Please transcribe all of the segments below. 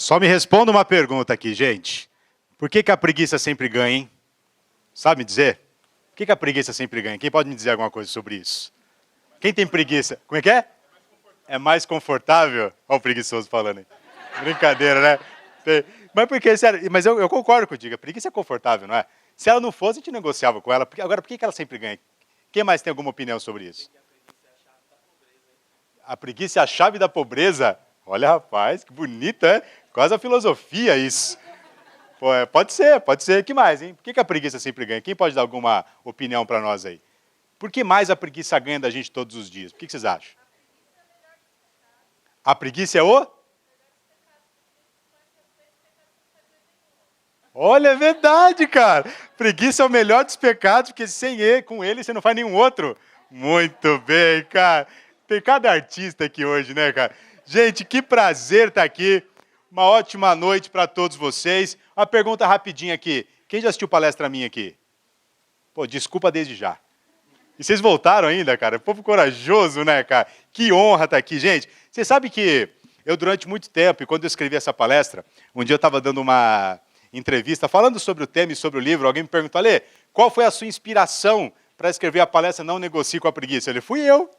Só me responda uma pergunta aqui, gente. Por que a preguiça sempre ganha, hein? Sabe me dizer? Por que a preguiça sempre ganha? Quem pode me dizer alguma coisa sobre isso? Quem tem preguiça? Como é que é? É mais confortável? Olha o preguiçoso falando aí. Brincadeira, né? Mas porque, sério, mas eu concordo contigo, a preguiça é confortável, não é? Se ela não fosse, a gente negociava com ela. Agora, por que ela sempre ganha? Quem mais tem alguma opinião sobre isso? A preguiça é a chave da pobreza? Olha, rapaz, que bonito, é? Quase a filosofia isso. Pô, pode ser. Que mais, hein? Por que a preguiça sempre ganha? Quem pode dar alguma opinião para nós aí? Por que mais a preguiça ganha da gente todos os dias? Por que vocês acham? A preguiça é o? Olha, é verdade, cara. Preguiça é o melhor dos pecados, porque sem ele, com ele você não faz nenhum outro. Muito bem, cara. Tem cada artista aqui hoje, né, cara? Gente, que prazer estar aqui. Uma ótima noite para todos vocês. Uma pergunta rapidinha aqui. Quem já assistiu palestra minha aqui? Pô, desculpa desde já. E vocês voltaram ainda, cara? Povo corajoso, né, cara? Que honra estar aqui. Gente, você sabe que eu, durante muito tempo, e quando eu escrevi essa palestra, um dia eu estava dando uma entrevista, falando sobre o tema e sobre o livro, alguém me perguntou, Alê, qual foi a sua inspiração para escrever a palestra Não Negocie com a Preguiça? Eu falei, fui eu.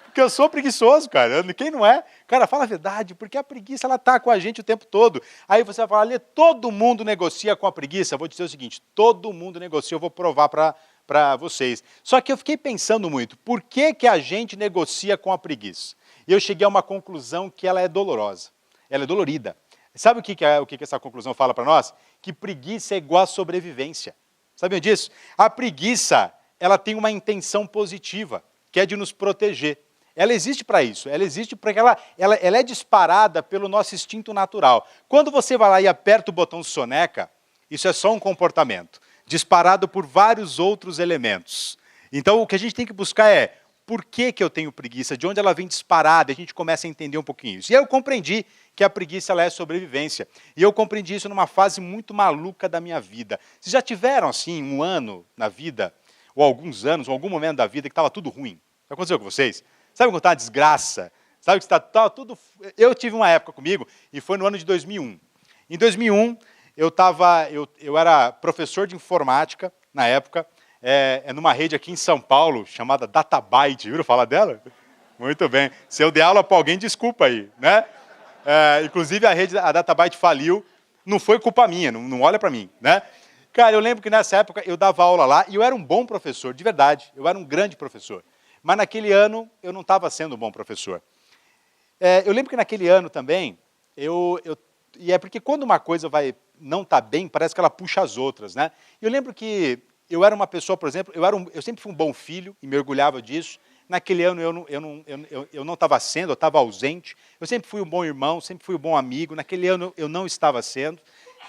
Porque eu sou preguiçoso, cara. Quem não é? Cara, fala a verdade, porque a preguiça, ela tá com a gente o tempo todo. Aí você vai falar, Alê, todo mundo negocia com a preguiça? Eu vou dizer o seguinte, todo mundo negocia, eu vou provar para vocês. Só que eu fiquei pensando muito, por que a gente negocia com a preguiça? E eu cheguei a uma conclusão que ela é dolorosa, ela é dolorida. Sabe o que essa conclusão fala para nós? Que preguiça é igual a sobrevivência. Sabiam disso? A preguiça, ela tem uma intenção positiva, que é de nos proteger. Ela existe para isso, ela existe porque ela é disparada pelo nosso instinto natural. Quando você vai lá e aperta o botão soneca, isso é só um comportamento, disparado por vários outros elementos. Então, o que a gente tem que buscar é, por que eu tenho preguiça? De onde ela vem disparada? A gente começa a entender um pouquinho isso. E aí eu compreendi que a preguiça ela é sobrevivência. E eu compreendi isso numa fase muito maluca da minha vida. Vocês já tiveram, assim, um ano na vida, ou alguns anos, ou algum momento da vida que estava tudo ruim? Já aconteceu com vocês? Sabe quando está uma desgraça? Sabe que está tudo... Eu tive uma época comigo, e foi no ano de 2001. Em 2001, eu era professor de informática, na época, numa rede aqui em São Paulo, chamada Databyte. Viram falar dela? Muito bem. Se eu der aula para alguém, desculpa aí, né? Inclusive, a Databyte faliu. Não foi culpa minha, não olha para mim, né? Cara, eu lembro que nessa época eu dava aula lá, e eu era um bom professor, de verdade. Eu era um grande professor. Mas naquele ano, eu não estava sendo um bom professor. Eu lembro que naquele ano também, e é porque quando uma coisa não está bem, parece que ela puxa as outras, né? Eu lembro que eu era uma pessoa, por exemplo, eu sempre fui um bom filho e me orgulhava disso. Naquele ano eu não estava sendo, eu estava ausente. Eu sempre fui um bom irmão, sempre fui um bom amigo. Naquele ano eu não estava sendo.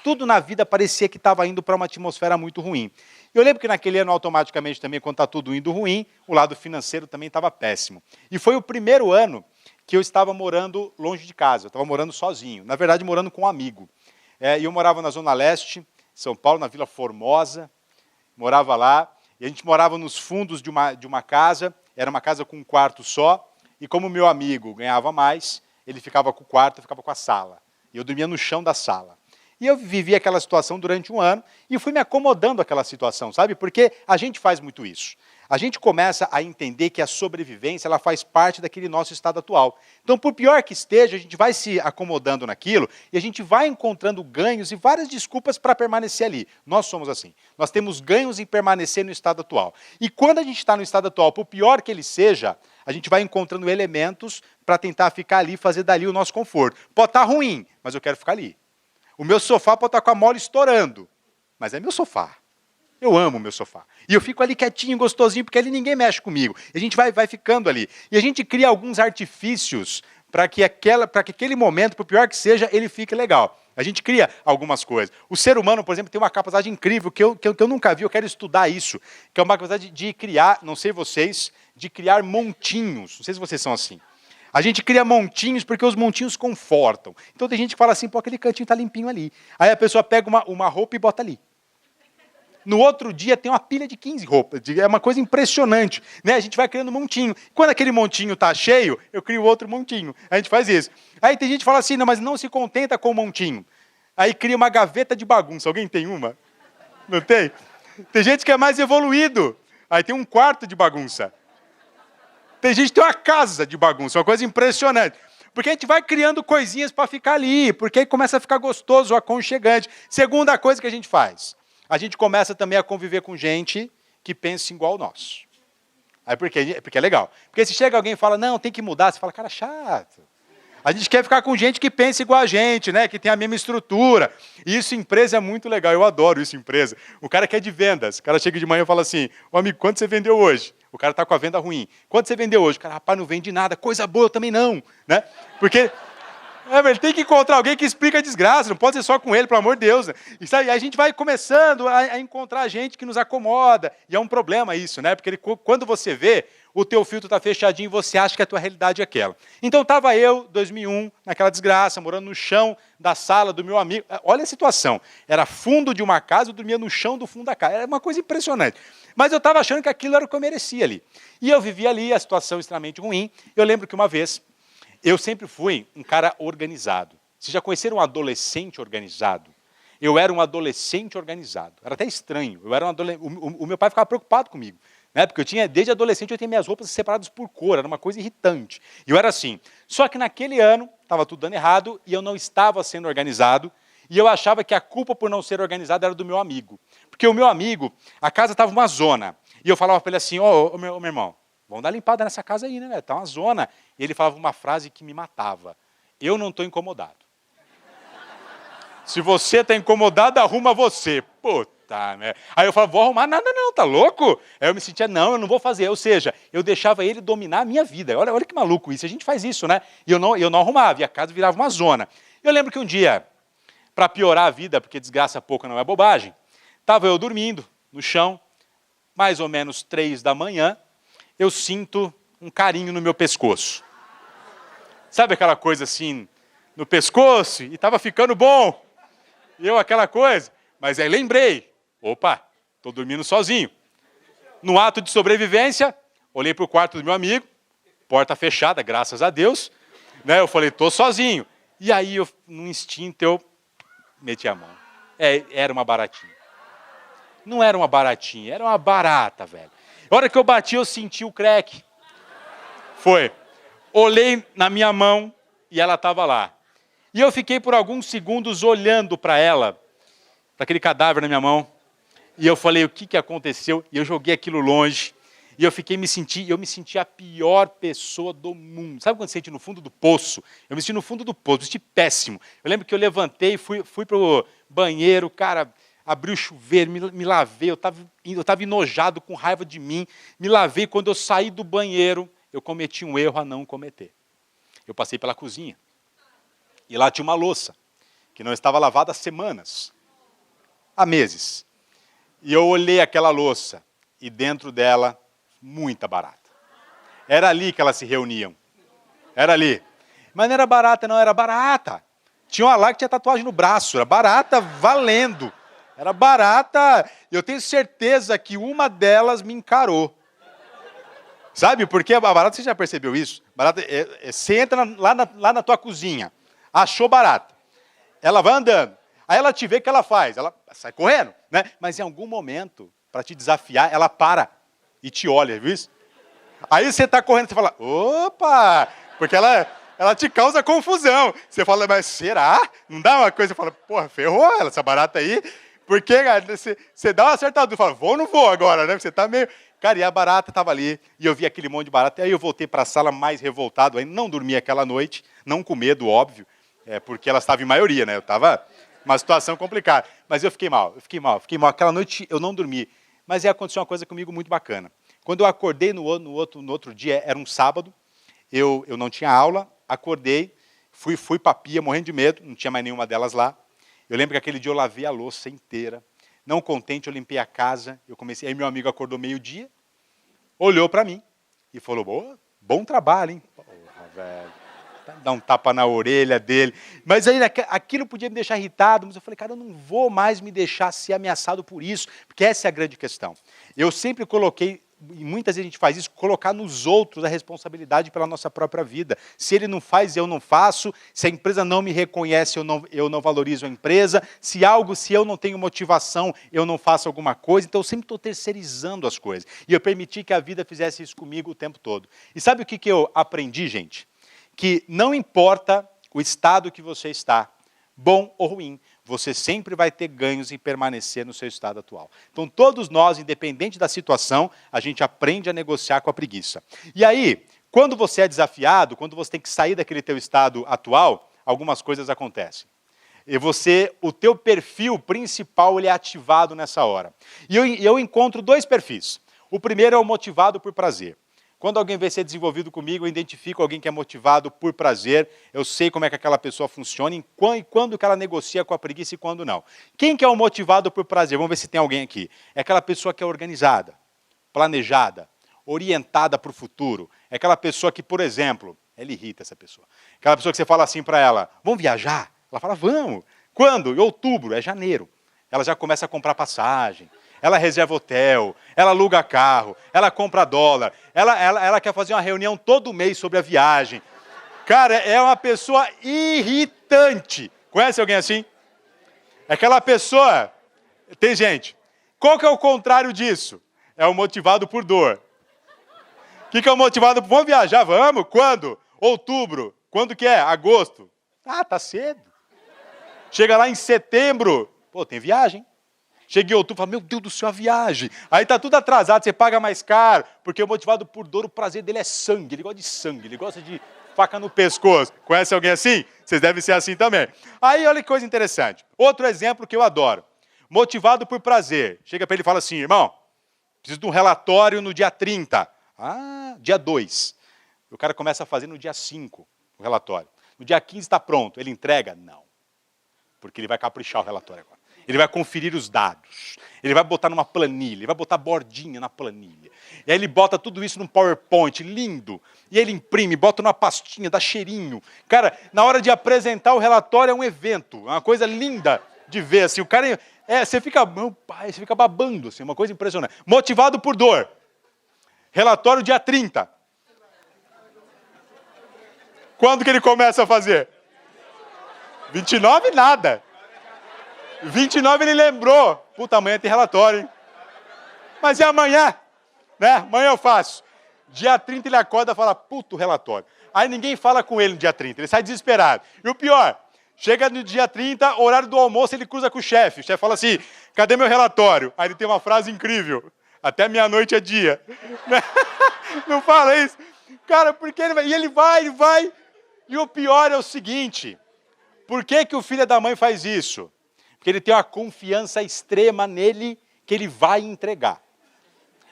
Tudo na vida parecia que estava indo para uma atmosfera muito ruim. Eu lembro que naquele ano, automaticamente também, quando está tudo indo ruim, o lado financeiro também estava péssimo. E foi o primeiro ano que eu estava morando longe de casa, eu estava morando sozinho, na verdade morando com um amigo. E eu morava na Zona Leste, São Paulo, na Vila Formosa, morava lá, e a gente morava nos fundos de uma casa, era uma casa com um quarto só, e como o meu amigo ganhava mais, ele ficava com o quarto, eu ficava com a sala. E eu dormia no chão da sala. E eu vivi aquela situação durante um ano e fui me acomodando àquela situação, sabe? Porque a gente faz muito isso. A gente começa a entender que a sobrevivência ela faz parte daquele nosso estado atual. Então, por pior que esteja, a gente vai se acomodando naquilo e a gente vai encontrando ganhos e várias desculpas para permanecer ali. Nós somos assim. Nós temos ganhos em permanecer no estado atual. E quando a gente está no estado atual, por pior que ele seja, a gente vai encontrando elementos para tentar ficar ali e fazer dali o nosso conforto. Pode estar ruim, mas eu quero ficar ali. O meu sofá pode estar com a mola estourando, mas é meu sofá. Eu amo o meu sofá. E eu fico ali quietinho, gostosinho, porque ali ninguém mexe comigo. E a gente vai ficando ali. E a gente cria alguns artifícios para que aquele momento, por pior que seja, ele fique legal. A gente cria algumas coisas. O ser humano, por exemplo, tem uma capacidade incrível que eu nunca vi, eu quero estudar isso, que é uma capacidade de criar, não sei vocês, de criar montinhos. Não sei se vocês são assim. A gente cria montinhos porque os montinhos confortam. Então tem gente que fala assim, pô, aquele cantinho está limpinho ali. Aí a pessoa pega uma roupa e bota ali. No outro dia tem uma pilha de 15 roupas. É uma coisa impressionante. Né? A gente vai criando um montinho. Quando aquele montinho está cheio, eu crio outro montinho. A gente faz isso. Aí tem gente que fala assim, não, mas não se contenta com o montinho. Aí cria uma gaveta de bagunça. Alguém tem uma? Não tem? Tem gente que é mais evoluído. Aí tem um quarto de bagunça. Tem gente que tem uma casa de bagunça. Uma coisa impressionante. Porque a gente vai criando coisinhas para ficar ali. Porque aí começa a ficar gostoso, aconchegante. Segunda coisa que a gente faz. A gente começa também a conviver com gente que pensa igual nós. Aí porque é legal. Porque se chega alguém e fala, não, tem que mudar, você fala, cara, chato. A gente quer ficar com gente que pensa igual a gente, né? Que tem a mesma estrutura. E isso em empresa é muito legal, eu adoro isso em empresa. O cara que é de vendas, o cara chega de manhã e fala assim, ô amigo, quanto você vendeu hoje? O cara está com a venda ruim. Quanto você vendeu hoje? O cara, rapaz, não vende nada, coisa boa eu também não. Né? Porque... ele tem que encontrar alguém que explica a desgraça, não pode ser só com ele, pelo amor de Deus. Né? E aí a gente vai começando a encontrar gente que nos acomoda, e é um problema isso, né? Porque quando você vê, o teu filtro está fechadinho e você acha que a tua realidade é aquela. Então estava eu, 2001, naquela desgraça, morando no chão da sala do meu amigo. Olha a situação, era fundo de uma casa, eu dormia no chão do fundo da casa, era uma coisa impressionante. Mas eu estava achando que aquilo era o que eu merecia ali. E eu vivia ali, a situação extremamente ruim. Eu lembro que uma vez... eu sempre fui um cara organizado. Vocês já conheceram um adolescente organizado? Eu era um adolescente organizado. Era até estranho. Eu era o meu pai ficava preocupado comigo. Né? Porque desde adolescente, eu tinha minhas roupas separadas por cor. Era uma coisa irritante. E eu era assim. Só que naquele ano, estava tudo dando errado e eu não estava sendo organizado. E eu achava que a culpa por não ser organizado era do meu amigo. Porque o meu amigo, a casa estava uma zona. E eu falava para ele assim, ô meu irmão, vamos dar limpada nessa casa aí, né? Tá uma zona. E ele falava uma frase que me matava. Eu não estou incomodado. Se você está incomodado, arruma você. Puta, né? Aí eu falava, vou arrumar nada não, tá louco? Aí eu me sentia, não, eu não vou fazer. Ou seja, eu deixava ele dominar a minha vida. Olha que maluco isso. A gente faz isso, né? E eu não arrumava. E a casa virava uma zona. Eu lembro que um dia, para piorar a vida, porque desgraça pouco não é bobagem, estava eu dormindo no chão, mais ou menos 3 da manhã, eu sinto um carinho no meu pescoço. Sabe aquela coisa assim, no pescoço, e estava ficando bom. E eu aquela coisa, mas aí lembrei, opa, estou dormindo sozinho. No ato de sobrevivência, olhei para o quarto do meu amigo, porta fechada, graças a Deus. Né, eu falei, estou sozinho. E aí, no instinto, eu meti a mão. Era uma baratinha. Não era uma baratinha, era uma barata, velho. A hora que eu bati, eu senti o crack. Foi. Olhei na minha mão e ela estava lá. E eu fiquei por alguns segundos olhando para ela, para aquele cadáver na minha mão. E eu falei, o que aconteceu? E eu joguei aquilo longe. E eu me senti a pior pessoa do mundo. Sabe quando você sente no fundo do poço? Eu me senti no fundo do poço, me senti péssimo. Eu lembro que eu levantei, fui para o banheiro, cara, abri o chuveiro, me lavei, eu estava enojado, com raiva de mim. Me lavei, quando eu saí do banheiro, eu cometi um erro a não cometer. Eu passei pela cozinha. E lá tinha uma louça, que não estava lavada há semanas, há meses. E eu olhei aquela louça, e dentro dela, muita barata. Era ali que elas se reuniam. Era ali. Mas não era barata, não, era barata. Tinha uma lá que tinha tatuagem no braço, era barata valendo. Era barata, eu tenho certeza que uma delas me encarou. Sabe por quê? A barata, você já percebeu isso? Barata, você entra lá na tua cozinha, achou barata. Ela vai andando. Aí ela te vê, o que ela faz? Ela sai correndo, né? Mas em algum momento, para te desafiar, ela para e te olha, viu isso? Aí você está correndo, você fala, opa! Porque ela te causa confusão. Você fala, mas será? Não dá uma coisa? Você fala, porra, ferrou essa barata aí. Porque, cara, você dá uma acertadura, fala, vou ou não vou agora, né? Você está meio... Cara, e a barata estava ali, e eu vi aquele monte de barata, e aí eu voltei para a sala mais revoltado ainda, não dormi aquela noite, não com medo, óbvio, porque ela estava em maioria, né? Eu estava uma situação complicada. Mas eu fiquei mal. Aquela noite eu não dormi. Mas aí aconteceu uma coisa comigo muito bacana. Quando eu acordei no outro dia, era um sábado, eu não tinha aula, acordei, fui para a pia, morrendo de medo, não tinha mais nenhuma delas lá. Eu lembro que aquele dia eu lavei a louça inteira. Não contente, eu limpei a casa, aí meu amigo acordou meio-dia, olhou para mim e falou, boa, bom trabalho, hein? Porra, velho. Dar um tapa na orelha dele. Mas aí aquilo podia me deixar irritado, mas eu falei, cara, eu não vou mais me deixar ser ameaçado por isso, porque essa é a grande questão. Eu sempre coloquei, e muitas vezes a gente faz isso, colocar nos outros a responsabilidade pela nossa própria vida. Se ele não faz, eu não faço. Se a empresa não me reconhece, eu não valorizo a empresa. Se eu não tenho motivação, eu não faço alguma coisa. Então eu sempre estou terceirizando as coisas. E eu permiti que a vida fizesse isso comigo o tempo todo. E sabe o que eu aprendi, gente? Que não importa o estado que você está, bom ou ruim, você sempre vai ter ganhos em permanecer no seu estado atual. Então, todos nós, independente da situação, a gente aprende a negociar com a preguiça. E aí, quando você é desafiado, quando você tem que sair daquele teu estado atual, algumas coisas acontecem. E o teu perfil principal ele é ativado nessa hora. E eu encontro dois perfis. O primeiro é o motivado por prazer. Quando alguém vem ser desenvolvido comigo, eu identifico alguém que é motivado por prazer, eu sei como é que aquela pessoa funciona, e quando que ela negocia com a preguiça e quando não. Quem que é o motivado por prazer? Vamos ver se tem alguém aqui. É aquela pessoa que é organizada, planejada, orientada para o futuro. É aquela pessoa que, por exemplo, ela irrita essa pessoa. Aquela pessoa que você fala assim para ela, vamos viajar? Ela fala, vamos. Quando? Em outubro, é janeiro. Ela já começa a comprar passagem. Ela reserva hotel, ela aluga carro, ela compra dólar, ela quer fazer uma reunião todo mês sobre a viagem. Cara, é uma pessoa irritante. Conhece alguém assim? É aquela pessoa... Tem gente. Qual que é o contrário disso? É o motivado por dor. O que é o motivado por... Vamos viajar, vamos? Quando? Outubro. Quando que é? Agosto. Ah, tá cedo. Chega lá em setembro. Pô, tem viagem. Cheguei em outubro, falo, meu Deus do céu, a viagem. Aí tá tudo atrasado, você paga mais caro, porque o motivado por dor, o prazer dele é sangue, ele gosta de sangue, ele gosta de faca no pescoço. Conhece alguém assim? Vocês devem ser assim também. Aí, olha que coisa interessante. Outro exemplo que eu adoro. Motivado por prazer. Chega para ele e fala assim, irmão, preciso de um relatório no dia 30. Ah, dia 2. O cara começa a fazer no dia 5 o relatório. No dia 15 está pronto. Ele entrega? Não. Porque ele vai caprichar o relatório agora. Ele vai conferir os dados, ele vai botar numa planilha, ele vai botar bordinha na planilha. E aí ele bota tudo isso num PowerPoint lindo, e ele imprime, bota numa pastinha, dá cheirinho. Cara, na hora de apresentar o relatório é um evento, é uma coisa linda de ver. Assim, o cara, você fica, meu pai, você fica babando, assim, uma coisa impressionante. Motivado por dor. Relatório dia 30. Quando que ele começa a fazer? 29 nada. 29 ele lembrou. Puta, amanhã tem relatório, hein? Mas é amanhã, né? Amanhã eu faço. Dia 30 ele acorda e fala, puto relatório. Aí ninguém fala com ele no dia 30, ele sai desesperado. E o pior, chega no dia 30, horário do almoço, ele cruza com o chefe. O chefe fala assim, cadê meu relatório? Aí ele tem uma frase incrível. Até meia-noite é dia. Não fala isso. Cara, porque ele vai... E ele vai. E o pior é o seguinte, por que o filho da mãe faz isso? Porque ele tem uma confiança extrema nele que ele vai entregar.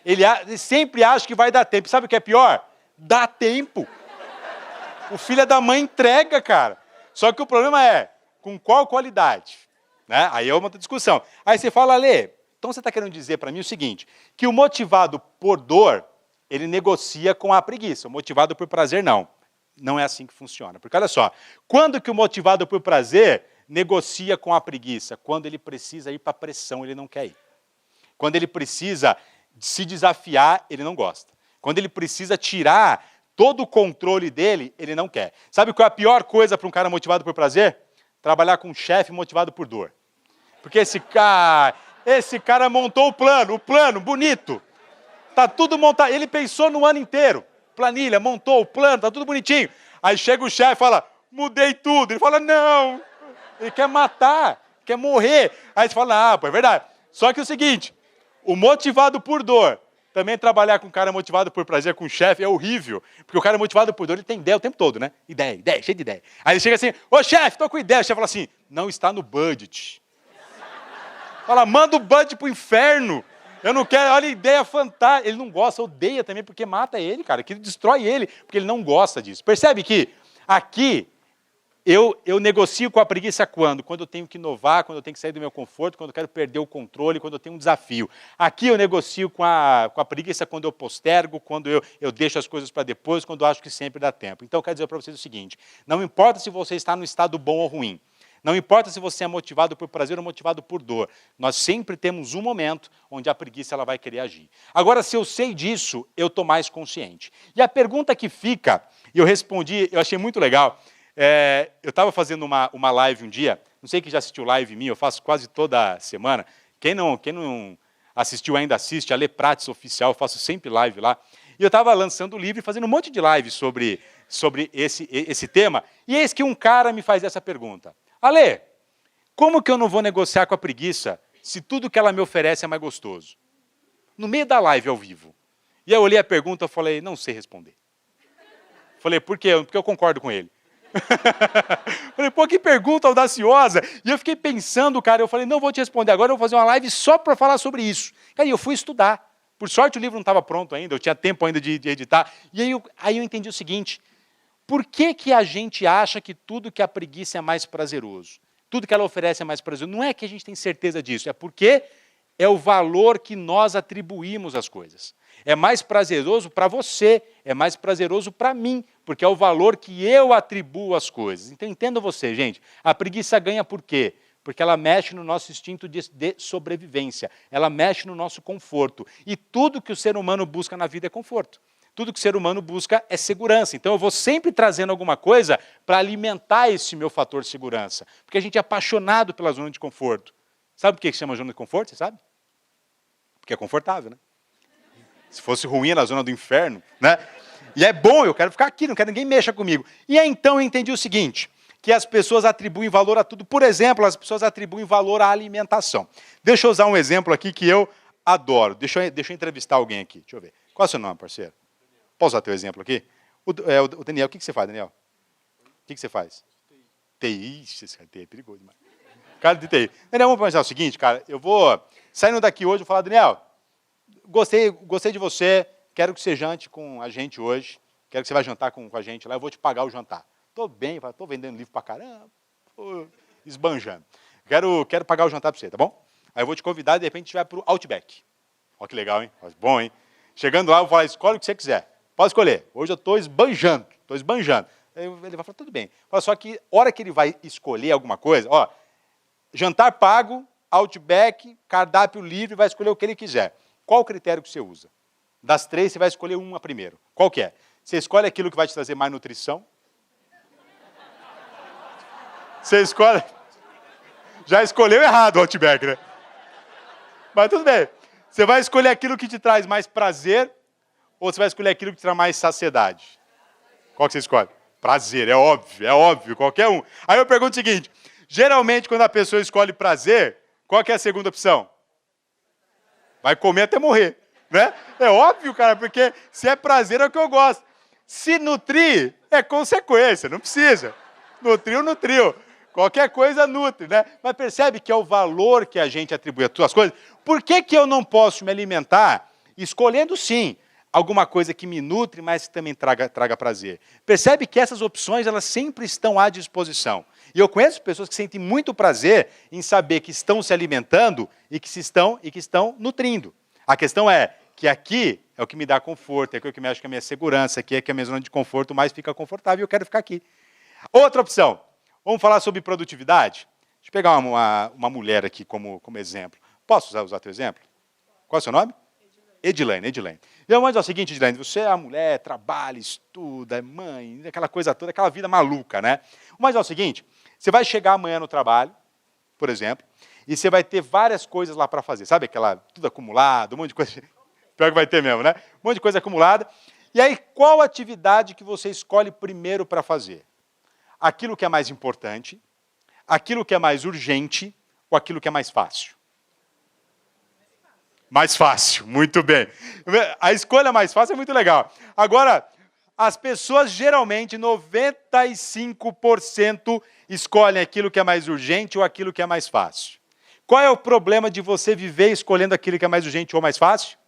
Ele sempre acha que vai dar tempo. Sabe o que é pior? Dá tempo. O filho da mãe entrega, cara. Só que o problema é, com qual qualidade? Né? Aí é uma outra discussão. Aí você fala, Lê, então você está querendo dizer para mim o seguinte, que o motivado por dor, ele negocia com a preguiça. O motivado por prazer, não. Não é assim que funciona. Porque olha só, quando que o motivado por prazer negocia com a preguiça? Quando ele precisa ir para a pressão, ele não quer ir. Quando ele precisa se desafiar, ele não gosta. Quando ele precisa tirar todo o controle dele, ele não quer. Sabe qual é a pior coisa para um cara motivado por prazer? Trabalhar com um chefe motivado por dor. Porque esse cara montou o plano bonito. Tá tudo montado, ele pensou no ano inteiro. Planilha, montou o plano, tá tudo bonitinho. Aí chega o chefe e fala, mudei tudo. Ele fala, não. Ele quer matar, quer morrer. Aí você fala, pô, é verdade. Só que é o seguinte, o motivado por dor, também trabalhar com um cara motivado por prazer, com um chefe, é horrível. Porque o cara motivado por dor, ele tem ideia o tempo todo, né? Ideia, cheio de ideia. Aí ele chega assim, ô chefe, tô com ideia. O chefe fala assim, não está no budget. Fala, manda o budget pro inferno. Eu não quero, olha a ideia fantástica. Ele não gosta, odeia também, porque mata ele, cara. Que destrói ele, porque ele não gosta disso. Percebe que aqui... Eu negocio com a preguiça quando? Quando eu tenho que inovar, quando eu tenho que sair do meu conforto, quando eu quero perder o controle, quando eu tenho um desafio. Aqui eu negocio com a preguiça quando eu postergo, quando eu deixo as coisas para depois, quando eu acho que sempre dá tempo. Então, eu quero dizer para vocês o seguinte, não importa se você está no estado bom ou ruim, não importa se você é motivado por prazer ou motivado por dor, nós sempre temos um momento onde a preguiça ela vai querer agir. Agora, se eu sei disso, eu estou mais consciente. E a pergunta que fica, e eu respondi, eu achei muito legal, eu estava fazendo uma live um dia, não sei quem já assistiu live minha, eu faço quase toda semana. Quem não assistiu ainda assiste, a Lê Prates Oficial, eu faço sempre live lá. E eu estava lançando o livro e fazendo um monte de lives sobre esse tema, e eis que um cara me faz essa pergunta. Ale, como que eu não vou negociar com a preguiça se tudo que ela me oferece é mais gostoso? No meio da live, ao vivo. E eu olhei a pergunta e falei, não sei responder. Falei, por quê? Porque eu concordo com ele. Falei, pô, que pergunta audaciosa. E eu fiquei pensando, cara, eu falei, não vou te responder agora, eu vou fazer uma live só para falar sobre isso. Cara, e eu fui estudar. Por sorte o livro não estava pronto ainda, eu tinha tempo ainda de editar. E aí eu entendi o seguinte, por que a gente acha que tudo que a preguiça é mais prazeroso? Tudo que ela oferece é mais prazeroso? Não é que a gente tem certeza disso, é porque é o valor que nós atribuímos às coisas. É mais prazeroso para você, é mais prazeroso para mim, porque é o valor que eu atribuo às coisas. Então, entenda você, gente, a preguiça ganha por quê? Porque ela mexe no nosso instinto de sobrevivência, ela mexe no nosso conforto. E tudo que o ser humano busca na vida é conforto. Tudo que o ser humano busca é segurança. Então, eu vou sempre trazendo alguma coisa para alimentar esse meu fator segurança. Porque a gente é apaixonado pela zona de conforto. Sabe por que se chama zona de conforto, você sabe? Porque é confortável, né? Se fosse ruim, é na zona do inferno, né? E é bom, eu quero ficar aqui, não quero que ninguém mexa comigo. E aí, então, eu entendi o seguinte, que as pessoas atribuem valor a tudo. Por exemplo, as pessoas atribuem valor à alimentação. Deixa eu usar um exemplo aqui que eu adoro. Deixa eu entrevistar alguém aqui. Deixa eu ver. Qual é o seu nome, parceiro? Posso usar teu exemplo aqui? O Daniel, o que você faz, Daniel? O que você faz? TI. Esse cara TI é perigoso demais. Cara de TI. Daniel, vamos pensar o seguinte, cara. Eu vou, saindo daqui hoje, vou falar, Daniel, gostei de você, quero que você jante com a gente hoje, quero que você vá jantar com a gente lá, eu vou te pagar o jantar. Estou bem, estou vendendo livro pra caramba, estou esbanjando. Quero pagar o jantar para você, tá bom? Aí eu vou te convidar e de repente a gente vai para o Outback. Olha que legal, hein? Bom, hein? Chegando lá, eu vou falar, escolhe o que você quiser. Pode escolher. Hoje eu estou esbanjando. Aí ele vai falar, tudo bem. Só que, hora que ele vai escolher alguma coisa, ó, jantar pago, Outback, cardápio livre, vai escolher o que ele quiser. Qual o critério que você usa? Das três, você vai escolher uma primeiro. Qual que é? Você escolhe aquilo que vai te trazer mais nutrição? Você escolhe... Já escolheu errado o Outback, né? Mas tudo bem. Você vai escolher aquilo que te traz mais prazer ou você vai escolher aquilo que te traz mais saciedade? Qual que você escolhe? Prazer, é óbvio, qualquer um. Aí eu pergunto o seguinte, geralmente quando a pessoa escolhe prazer, qual que é a segunda opção? Vai comer até morrer, né? É óbvio, cara, porque se é prazer é o que eu gosto. Se nutrir, é consequência, não precisa. Nutriu. Qualquer coisa nutre, né? Mas percebe que é o valor que a gente atribui a todas as coisas? Por que eu não posso me alimentar escolhendo, sim, alguma coisa que me nutre, mas que também traga prazer? Percebe que essas opções, elas sempre estão à disposição. E eu conheço pessoas que sentem muito prazer em saber que estão se alimentando e que estão nutrindo. A questão é que aqui é o que me dá conforto, é o que mexe com a minha segurança, aqui é que a minha zona de conforto mais fica confortável e eu quero ficar aqui. Outra opção, vamos falar sobre produtividade? Deixa eu pegar uma mulher aqui como exemplo. Posso usar teu exemplo? Qual é o seu nome? Edilene. Então, vamos dizer o seguinte, Edilene, você é a mulher, trabalha, estuda, é mãe, aquela coisa toda, aquela vida maluca, né? Mas é o seguinte, você vai chegar amanhã no trabalho, por exemplo, e você vai ter várias coisas lá para fazer. Sabe aquela, tudo acumulado, um monte de coisa... Pior que vai ter mesmo, né? Um monte de coisa acumulada. E aí, qual atividade que você escolhe primeiro para fazer? Aquilo que é mais importante, aquilo que é mais urgente ou aquilo que é mais fácil? Mais fácil, muito bem. A escolha mais fácil é muito legal. Agora, as pessoas geralmente, 95% escolhem aquilo que é mais urgente ou aquilo que é mais fácil. Qual é o problema de você viver escolhendo aquilo que é mais urgente ou mais fácil?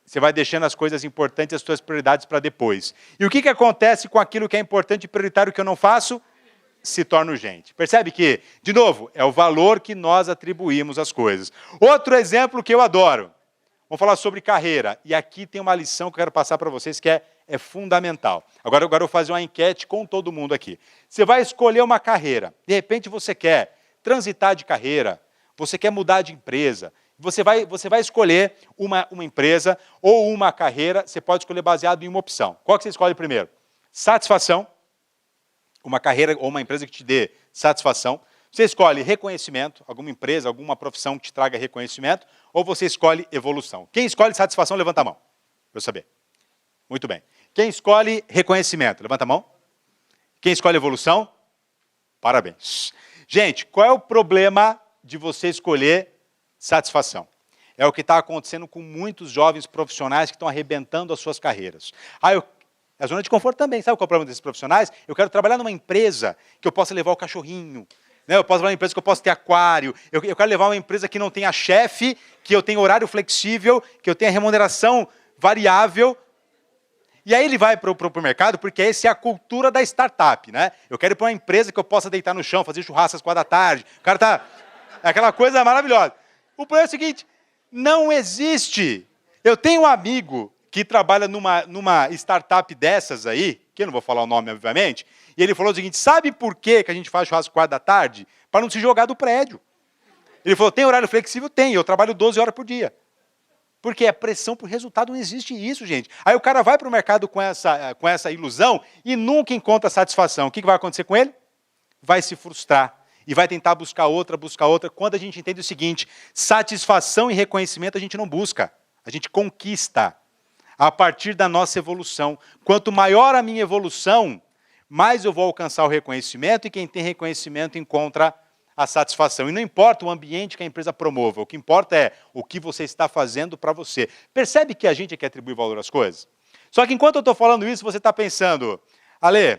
Você vai deixando as coisas importantes, as suas prioridades para depois. E o que acontece com aquilo que é importante e prioritário que eu não faço? se torna urgente. Percebe que, de novo, é o valor que nós atribuímos às coisas. Outro exemplo que eu adoro. Vamos falar sobre carreira. E aqui tem uma lição que eu quero passar para vocês que é fundamental. Agora eu vou fazer uma enquete com todo mundo aqui. Você vai escolher uma carreira. De repente você quer transitar de carreira, você quer mudar de empresa. Você vai escolher uma empresa ou uma carreira, você pode escolher baseado em uma opção. Qual que você escolhe primeiro? Satisfação, uma carreira ou uma empresa que te dê satisfação. Você escolhe reconhecimento, alguma empresa, alguma profissão que te traga reconhecimento, ou você escolhe evolução. Quem escolhe satisfação, levanta a mão, para eu saber. Muito bem. Quem escolhe reconhecimento, levanta a mão. Quem escolhe evolução, parabéns. Gente, qual é o problema de você escolher satisfação? É o que está acontecendo com muitos jovens profissionais que estão arrebentando as suas carreiras. É a zona de conforto também. Sabe qual é o problema desses profissionais? Eu quero trabalhar numa empresa que eu possa levar o cachorrinho. Né? Eu posso levar uma empresa que eu possa ter aquário. Eu quero levar uma empresa que não tenha chefe, que eu tenha horário flexível, que eu tenha remuneração variável. E aí ele vai para o mercado, porque essa é a cultura da startup. Né? Eu quero ir para uma empresa que eu possa deitar no chão, fazer churrasco às 4 da tarde. O cara está... É aquela coisa maravilhosa. O problema é o seguinte, não existe. Eu tenho um amigo que trabalha numa startup dessas aí, que eu não vou falar o nome, obviamente, e ele falou o seguinte, sabe por que a gente faz churrasco às 4 da tarde? Para não se jogar do prédio. Ele falou, tem horário flexível? Tem, eu trabalho 12 horas por dia. Porque a pressão por resultado, não existe isso, gente. Aí o cara vai para o mercado com essa ilusão e nunca encontra satisfação. O que vai acontecer com ele? Vai se frustrar. E vai tentar buscar outra. Quando a gente entende o seguinte, satisfação e reconhecimento a gente não busca, a gente conquista a partir da nossa evolução. Quanto maior a minha evolução, mais eu vou alcançar o reconhecimento e quem tem reconhecimento encontra a satisfação. E não importa o ambiente que a empresa promova, o que importa é o que você está fazendo para você. Percebe que a gente é que atribui valor às coisas? Só que enquanto eu estou falando isso, você está pensando, Ale,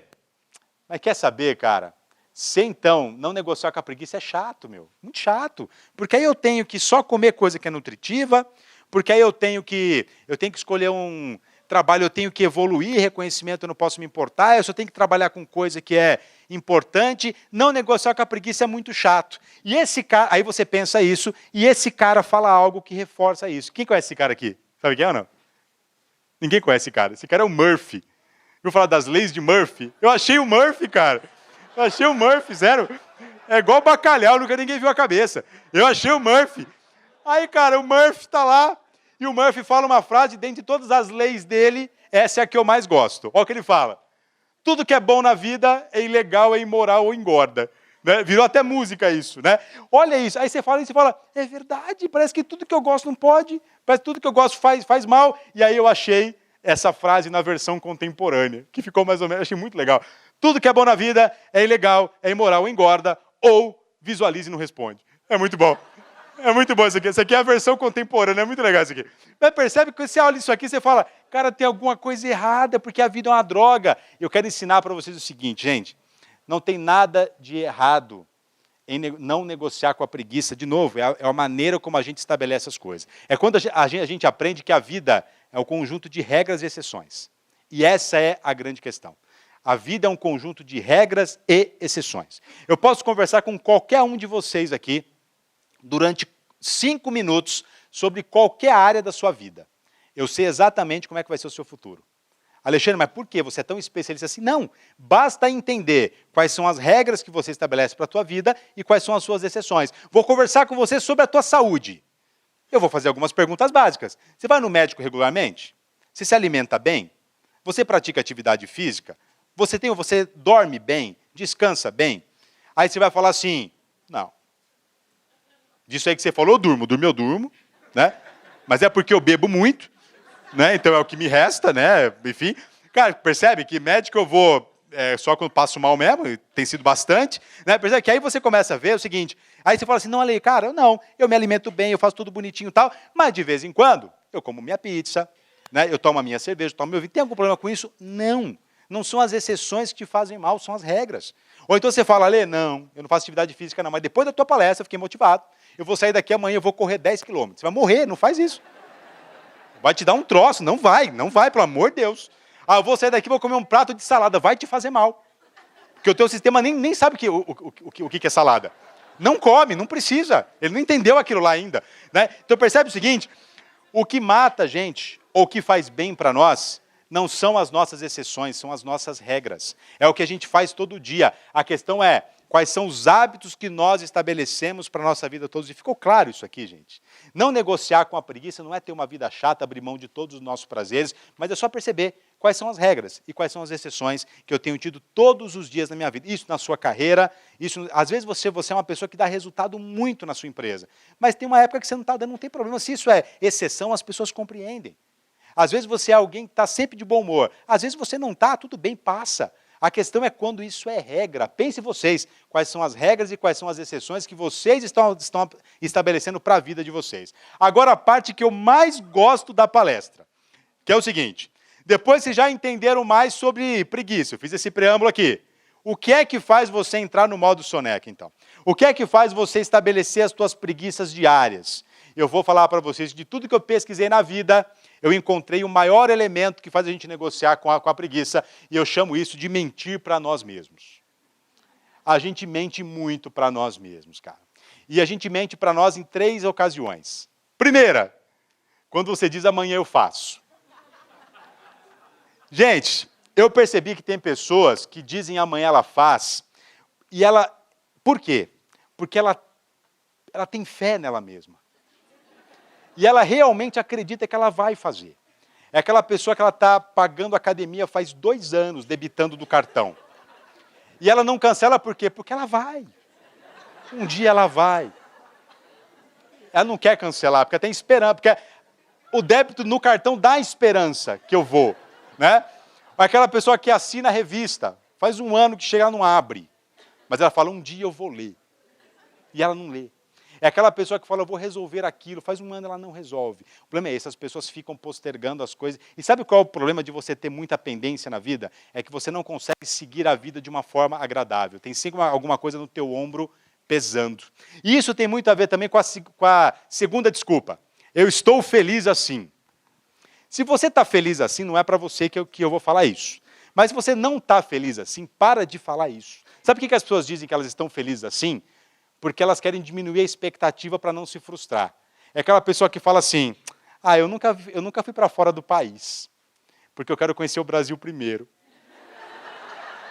mas quer saber, cara? Se então não negociar com a preguiça é chato, meu. Muito chato. Porque aí eu tenho que só comer coisa que é nutritiva, porque aí eu tenho que escolher um trabalho, eu tenho que evoluir, reconhecimento eu não posso me importar, eu só tenho que trabalhar com coisa que é importante, não negociar com a preguiça é muito chato. E esse cara, aí você pensa isso, e esse cara fala algo que reforça isso. Quem conhece esse cara aqui? Sabe quem é ou não? Ninguém conhece esse cara. Esse cara é o Murphy. Viu falar das leis de Murphy? Eu achei o Murphy, cara. Eu achei o Murphy, sério. É igual bacalhau, nunca ninguém viu a cabeça. Eu achei o Murphy. Aí, cara, o Murphy está lá, e o Murphy fala uma frase, dentre todas as leis dele, essa é a que eu mais gosto. Olha o que ele fala. Tudo que é bom na vida é ilegal, é imoral ou engorda. Né? Virou até música isso, né? Olha isso. Aí você fala, é verdade, parece que tudo que eu gosto não pode, parece que tudo que eu gosto faz mal. E aí eu achei essa frase na versão contemporânea, que ficou mais ou menos, achei muito legal. Tudo que é bom na vida é ilegal, é imoral ou engorda, ou visualize e não responde. É muito bom. É muito bom isso aqui. Isso aqui é a versão contemporânea, é muito legal isso aqui. Mas percebe que quando você olha isso aqui, você fala, cara, tem alguma coisa errada, porque a vida é uma droga. Eu quero ensinar para vocês o seguinte, gente, não tem nada de errado em não negociar com a preguiça. De novo, é a maneira como a gente estabelece as coisas. É quando a gente aprende que a vida é um conjunto de regras e exceções. E essa é a grande questão. A vida é um conjunto de regras e exceções. Eu posso conversar com qualquer um de vocês aqui, durante 5 minutos, sobre qualquer área da sua vida. Eu sei exatamente como é que vai ser o seu futuro. Alexandre, mas por que você é tão especialista assim? Não, basta entender quais são as regras que você estabelece para a tua vida e quais são as suas exceções. Vou conversar com você sobre a tua saúde. Eu vou fazer algumas perguntas básicas. Você vai no médico regularmente? Você se alimenta bem? Você pratica atividade física? Você dorme bem? Descansa bem? Aí você vai falar assim, não. Disso aí que você falou, eu durmo, né? Mas é porque eu bebo muito, né? Então é o que me resta, né? Enfim, cara, percebe que médico eu vou só quando passo mal mesmo, tem sido bastante, né? Percebe que aí você começa a ver o seguinte, aí você fala assim, não, Ale, cara, eu me alimento bem, eu faço tudo bonitinho e tal, mas de vez em quando eu como minha pizza, né? Eu tomo a minha cerveja, eu tomo meu vinho. Tem algum problema com isso? Não. Não são as exceções que te fazem mal, são as regras. Ou então você fala, Ale, não, eu não faço atividade física não, mas depois da tua palestra eu fiquei motivado. Eu vou sair daqui amanhã, eu vou correr 10 quilômetros. Você vai morrer, não faz isso. Vai te dar um troço, não vai, pelo amor de Deus. Ah, eu vou sair daqui, vou comer um prato de salada, vai te fazer mal. Porque o teu sistema nem sabe o que é salada. Não come, não precisa. Ele não entendeu aquilo lá ainda. Né? Então percebe o seguinte, o que mata a gente, ou o que faz bem para nós, não são as nossas exceções, são as nossas regras. É o que a gente faz todo dia. A questão é, quais são os hábitos que nós estabelecemos para a nossa vida todos os dias. Ficou claro isso aqui, gente? Não negociar com a preguiça não é ter uma vida chata, abrir mão de todos os nossos prazeres, mas é só perceber quais são as regras e quais são as exceções que eu tenho tido todos os dias na minha vida. Isso na sua carreira, isso às vezes você é uma pessoa que dá resultado muito na sua empresa, mas tem uma época que você não está dando, não tem problema. Se isso é exceção, as pessoas compreendem. Às vezes você é alguém que está sempre de bom humor, às vezes você não está, tudo bem, passa. A questão é quando isso é regra. Pense vocês, quais são as regras e quais são as exceções que vocês estão estabelecendo para a vida de vocês. Agora a parte que eu mais gosto da palestra, que é o seguinte, depois vocês já entenderam mais sobre preguiça, eu fiz esse preâmbulo aqui. O que é que faz você entrar no modo soneca, então? O que é que faz você estabelecer as suas preguiças diárias? Eu vou falar para vocês de tudo que eu pesquisei na vida, eu encontrei o maior elemento que faz a gente negociar com a preguiça, e eu chamo isso de mentir para nós mesmos. A gente mente muito para nós mesmos, cara. E a gente mente para nós em 3 ocasiões. Primeira, quando você diz amanhã eu faço. Gente, eu percebi que tem pessoas que dizem amanhã ela faz, e ela... Por quê? Porque ela tem fé nela mesma. E ela realmente acredita que ela vai fazer. É aquela pessoa que ela está pagando academia faz 2 anos, debitando do cartão. E ela não cancela por quê? Porque ela vai. Um dia ela vai. Ela não quer cancelar, porque tem esperança, porque o débito no cartão dá esperança que eu vou. Né? Aquela pessoa que assina a revista, faz 1 ano que chega, ela não abre. Mas ela fala, um dia eu vou ler. E ela não lê. É aquela pessoa que fala, eu vou resolver aquilo, faz 1 ano ela não resolve. O problema é esse, as pessoas ficam postergando as coisas. E sabe qual é o problema de você ter muita pendência na vida? É que você não consegue seguir a vida de uma forma agradável. Tem sempre alguma coisa no teu ombro pesando. E isso tem muito a ver também com a segunda desculpa. Eu estou feliz assim. Se você está feliz assim, não é para você que eu vou falar isso. Mas se você não está feliz assim, para de falar isso. Sabe por que as pessoas dizem que elas estão felizes assim? Porque elas querem diminuir a expectativa para não se frustrar. É aquela pessoa que fala assim, eu nunca fui para fora do país, porque eu quero conhecer o Brasil primeiro.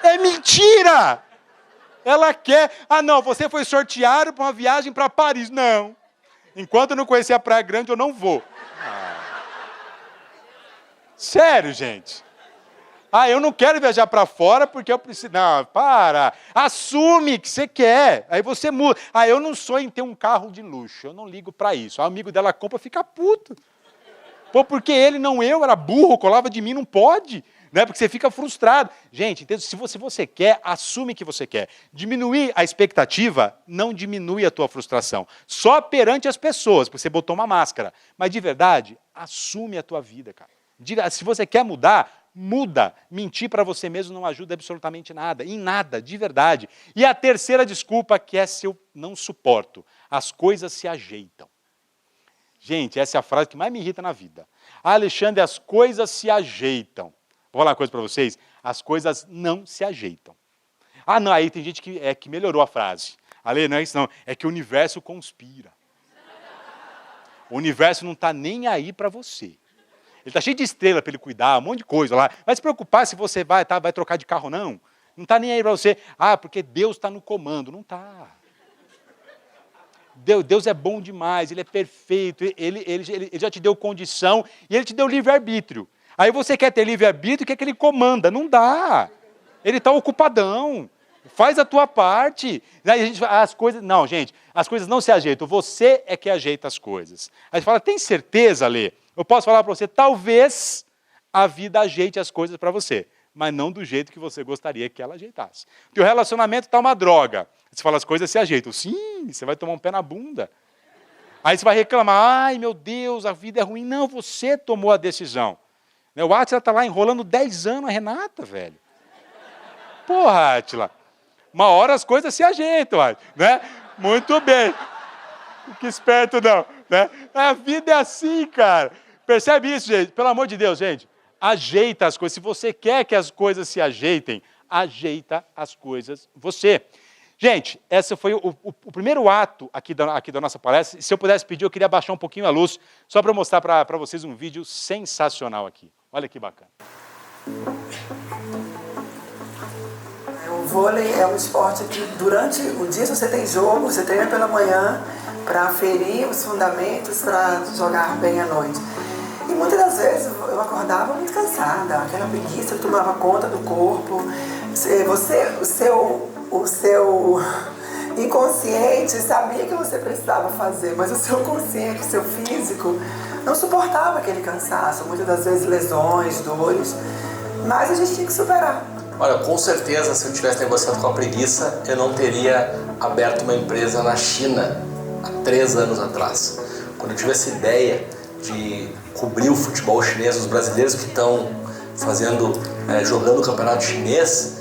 É mentira! Ela quer, não, você foi sorteado para uma viagem para Paris. Não, enquanto eu não conhecer a Praia Grande, eu não vou. Sério, gente. Eu não quero viajar para fora porque eu preciso... Não, para. Assume que você quer. Aí você muda. Eu não sonho em ter um carro de luxo. Eu não ligo para isso. O amigo dela compra, fica puto. Pô, porque ele, não eu, era burro, colava de mim, não pode. Né? Porque você fica frustrado. Gente, entende? Se você quer, assume que você quer. Diminuir a expectativa não diminui a tua frustração. Só perante as pessoas, porque você botou uma máscara. Mas de verdade, assume a tua vida, cara. Se você quer mudar, muda. Mentir para você mesmo não ajuda absolutamente nada, em nada, de verdade. E a terceira desculpa que é se eu não suporto. As coisas se ajeitam. Gente, essa é a frase que mais me irrita na vida. Alexandre, as coisas se ajeitam. Vou falar uma coisa para vocês, as coisas não se ajeitam. Não, aí tem gente que melhorou a frase. Ale, não é isso não, é que o universo conspira. O universo não está nem aí para você. Ele está cheio de estrela para ele cuidar, um monte de coisa lá. Vai se preocupar se você vai trocar de carro, não. Não está nem aí para você. Porque Deus está no comando. Não está. Deus é bom demais, Ele é perfeito, ele já te deu condição e Ele te deu livre-arbítrio. Aí você quer ter livre-arbítrio e quer que Ele comanda. Não dá. Ele está ocupadão. Faz a tua parte. Aí as coisas... Não, gente, as coisas não se ajeitam. Você é que ajeita as coisas. Aí você fala, tem certeza, Lê? Eu posso falar para você, talvez a vida ajeite as coisas para você, mas não do jeito que você gostaria que ela ajeitasse. Porque o relacionamento está uma droga. Você fala, as coisas se ajeitam. Sim, você vai tomar um pé na bunda. Aí você vai reclamar, ai meu Deus, a vida é ruim. Não, você tomou a decisão. O Átila está lá enrolando 10 anos a Renata, velho. Porra, Átila. Uma hora as coisas se ajeitam, né? Muito bem. Que esperto não, né? A vida é assim, cara. Percebe isso, gente? Pelo amor de Deus, gente. Ajeita as coisas. Se você quer que as coisas se ajeitem, ajeita as coisas você. Gente, esse foi o primeiro ato aqui da nossa palestra. Se eu pudesse pedir, eu queria baixar um pouquinho a luz, só para mostrar para vocês um vídeo sensacional aqui. Olha que bacana. O vôlei é um esporte que durante o dia você tem jogo, você treina pela manhã para aferir os fundamentos para jogar bem à noite. E muitas das vezes eu acordava muito cansada, aquela preguiça que tomava conta do corpo. O seu inconsciente sabia que você precisava fazer, mas o seu consciente, o seu físico não suportava aquele cansaço, muitas das vezes lesões, dores, mas a gente tinha que superar. Olha, com certeza, se eu tivesse negociado com a preguiça, eu não teria aberto uma empresa na China há 3 anos atrás. Quando eu tive essa ideia de cobrir o futebol chinês, os brasileiros que estão jogando o campeonato chinês,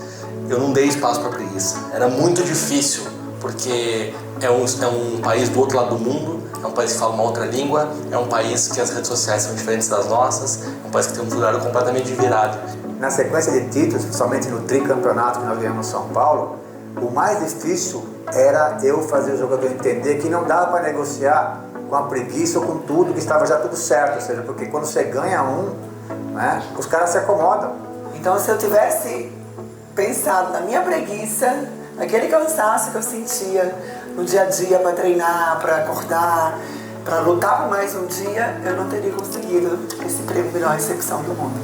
eu não dei espaço para a preguiça. Era muito difícil, porque é um país do outro lado do mundo, é um país que fala uma outra língua, é um país que as redes sociais são diferentes das nossas, é um país que tem um fuso completamente virado. Na sequência de títulos, principalmente no tricampeonato que nós ganhamos no São Paulo, o mais difícil era eu fazer o jogador entender que não dava para negociar com a preguiça ou com tudo, que estava já tudo certo. Ou seja, porque quando você ganha né, os caras se acomodam. Então, se eu tivesse pensado na minha preguiça, naquele cansaço que eu sentia no dia a dia para treinar, para acordar, para lutar por mais um dia, eu não teria conseguido esse prêmio melhor recepção do mundo.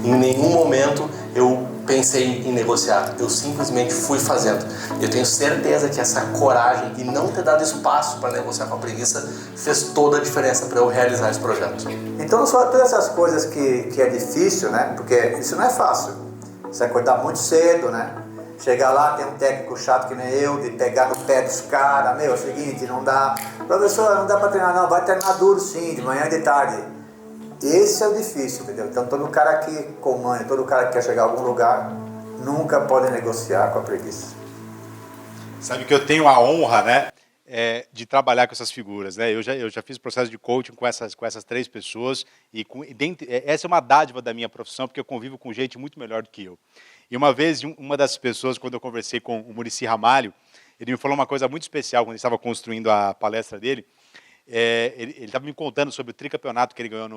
Em nenhum momento eu pensei em negociar, eu simplesmente fui fazendo. Eu tenho certeza que essa coragem e não ter dado espaço para negociar com a preguiça fez toda a diferença para eu realizar esse projeto. Então não são todas essas coisas que é difícil, né? Porque isso não é fácil. Você acordar muito cedo, né? Chegar lá, tem um técnico chato que nem eu, de pegar no pé dos caras, é o seguinte, não dá. Professor, não dá para treinar, não, vai treinar duro sim, de manhã e de tarde. Esse é o difícil, entendeu? Então todo cara que comanda, todo cara que quer chegar a algum lugar, nunca pode negociar com a preguiça. Sabe que eu tenho a honra, né, de trabalhar com essas figuras, né? Eu já fiz processo de coaching com essas 3 pessoas e essa é uma dádiva da minha profissão, porque eu convivo com gente muito melhor do que eu. E uma vez, uma das pessoas, quando eu conversei com o Muricy Ramalho, ele me falou uma coisa muito especial quando ele estava construindo a palestra dele. Ele estava me contando sobre o tricampeonato que ele ganhou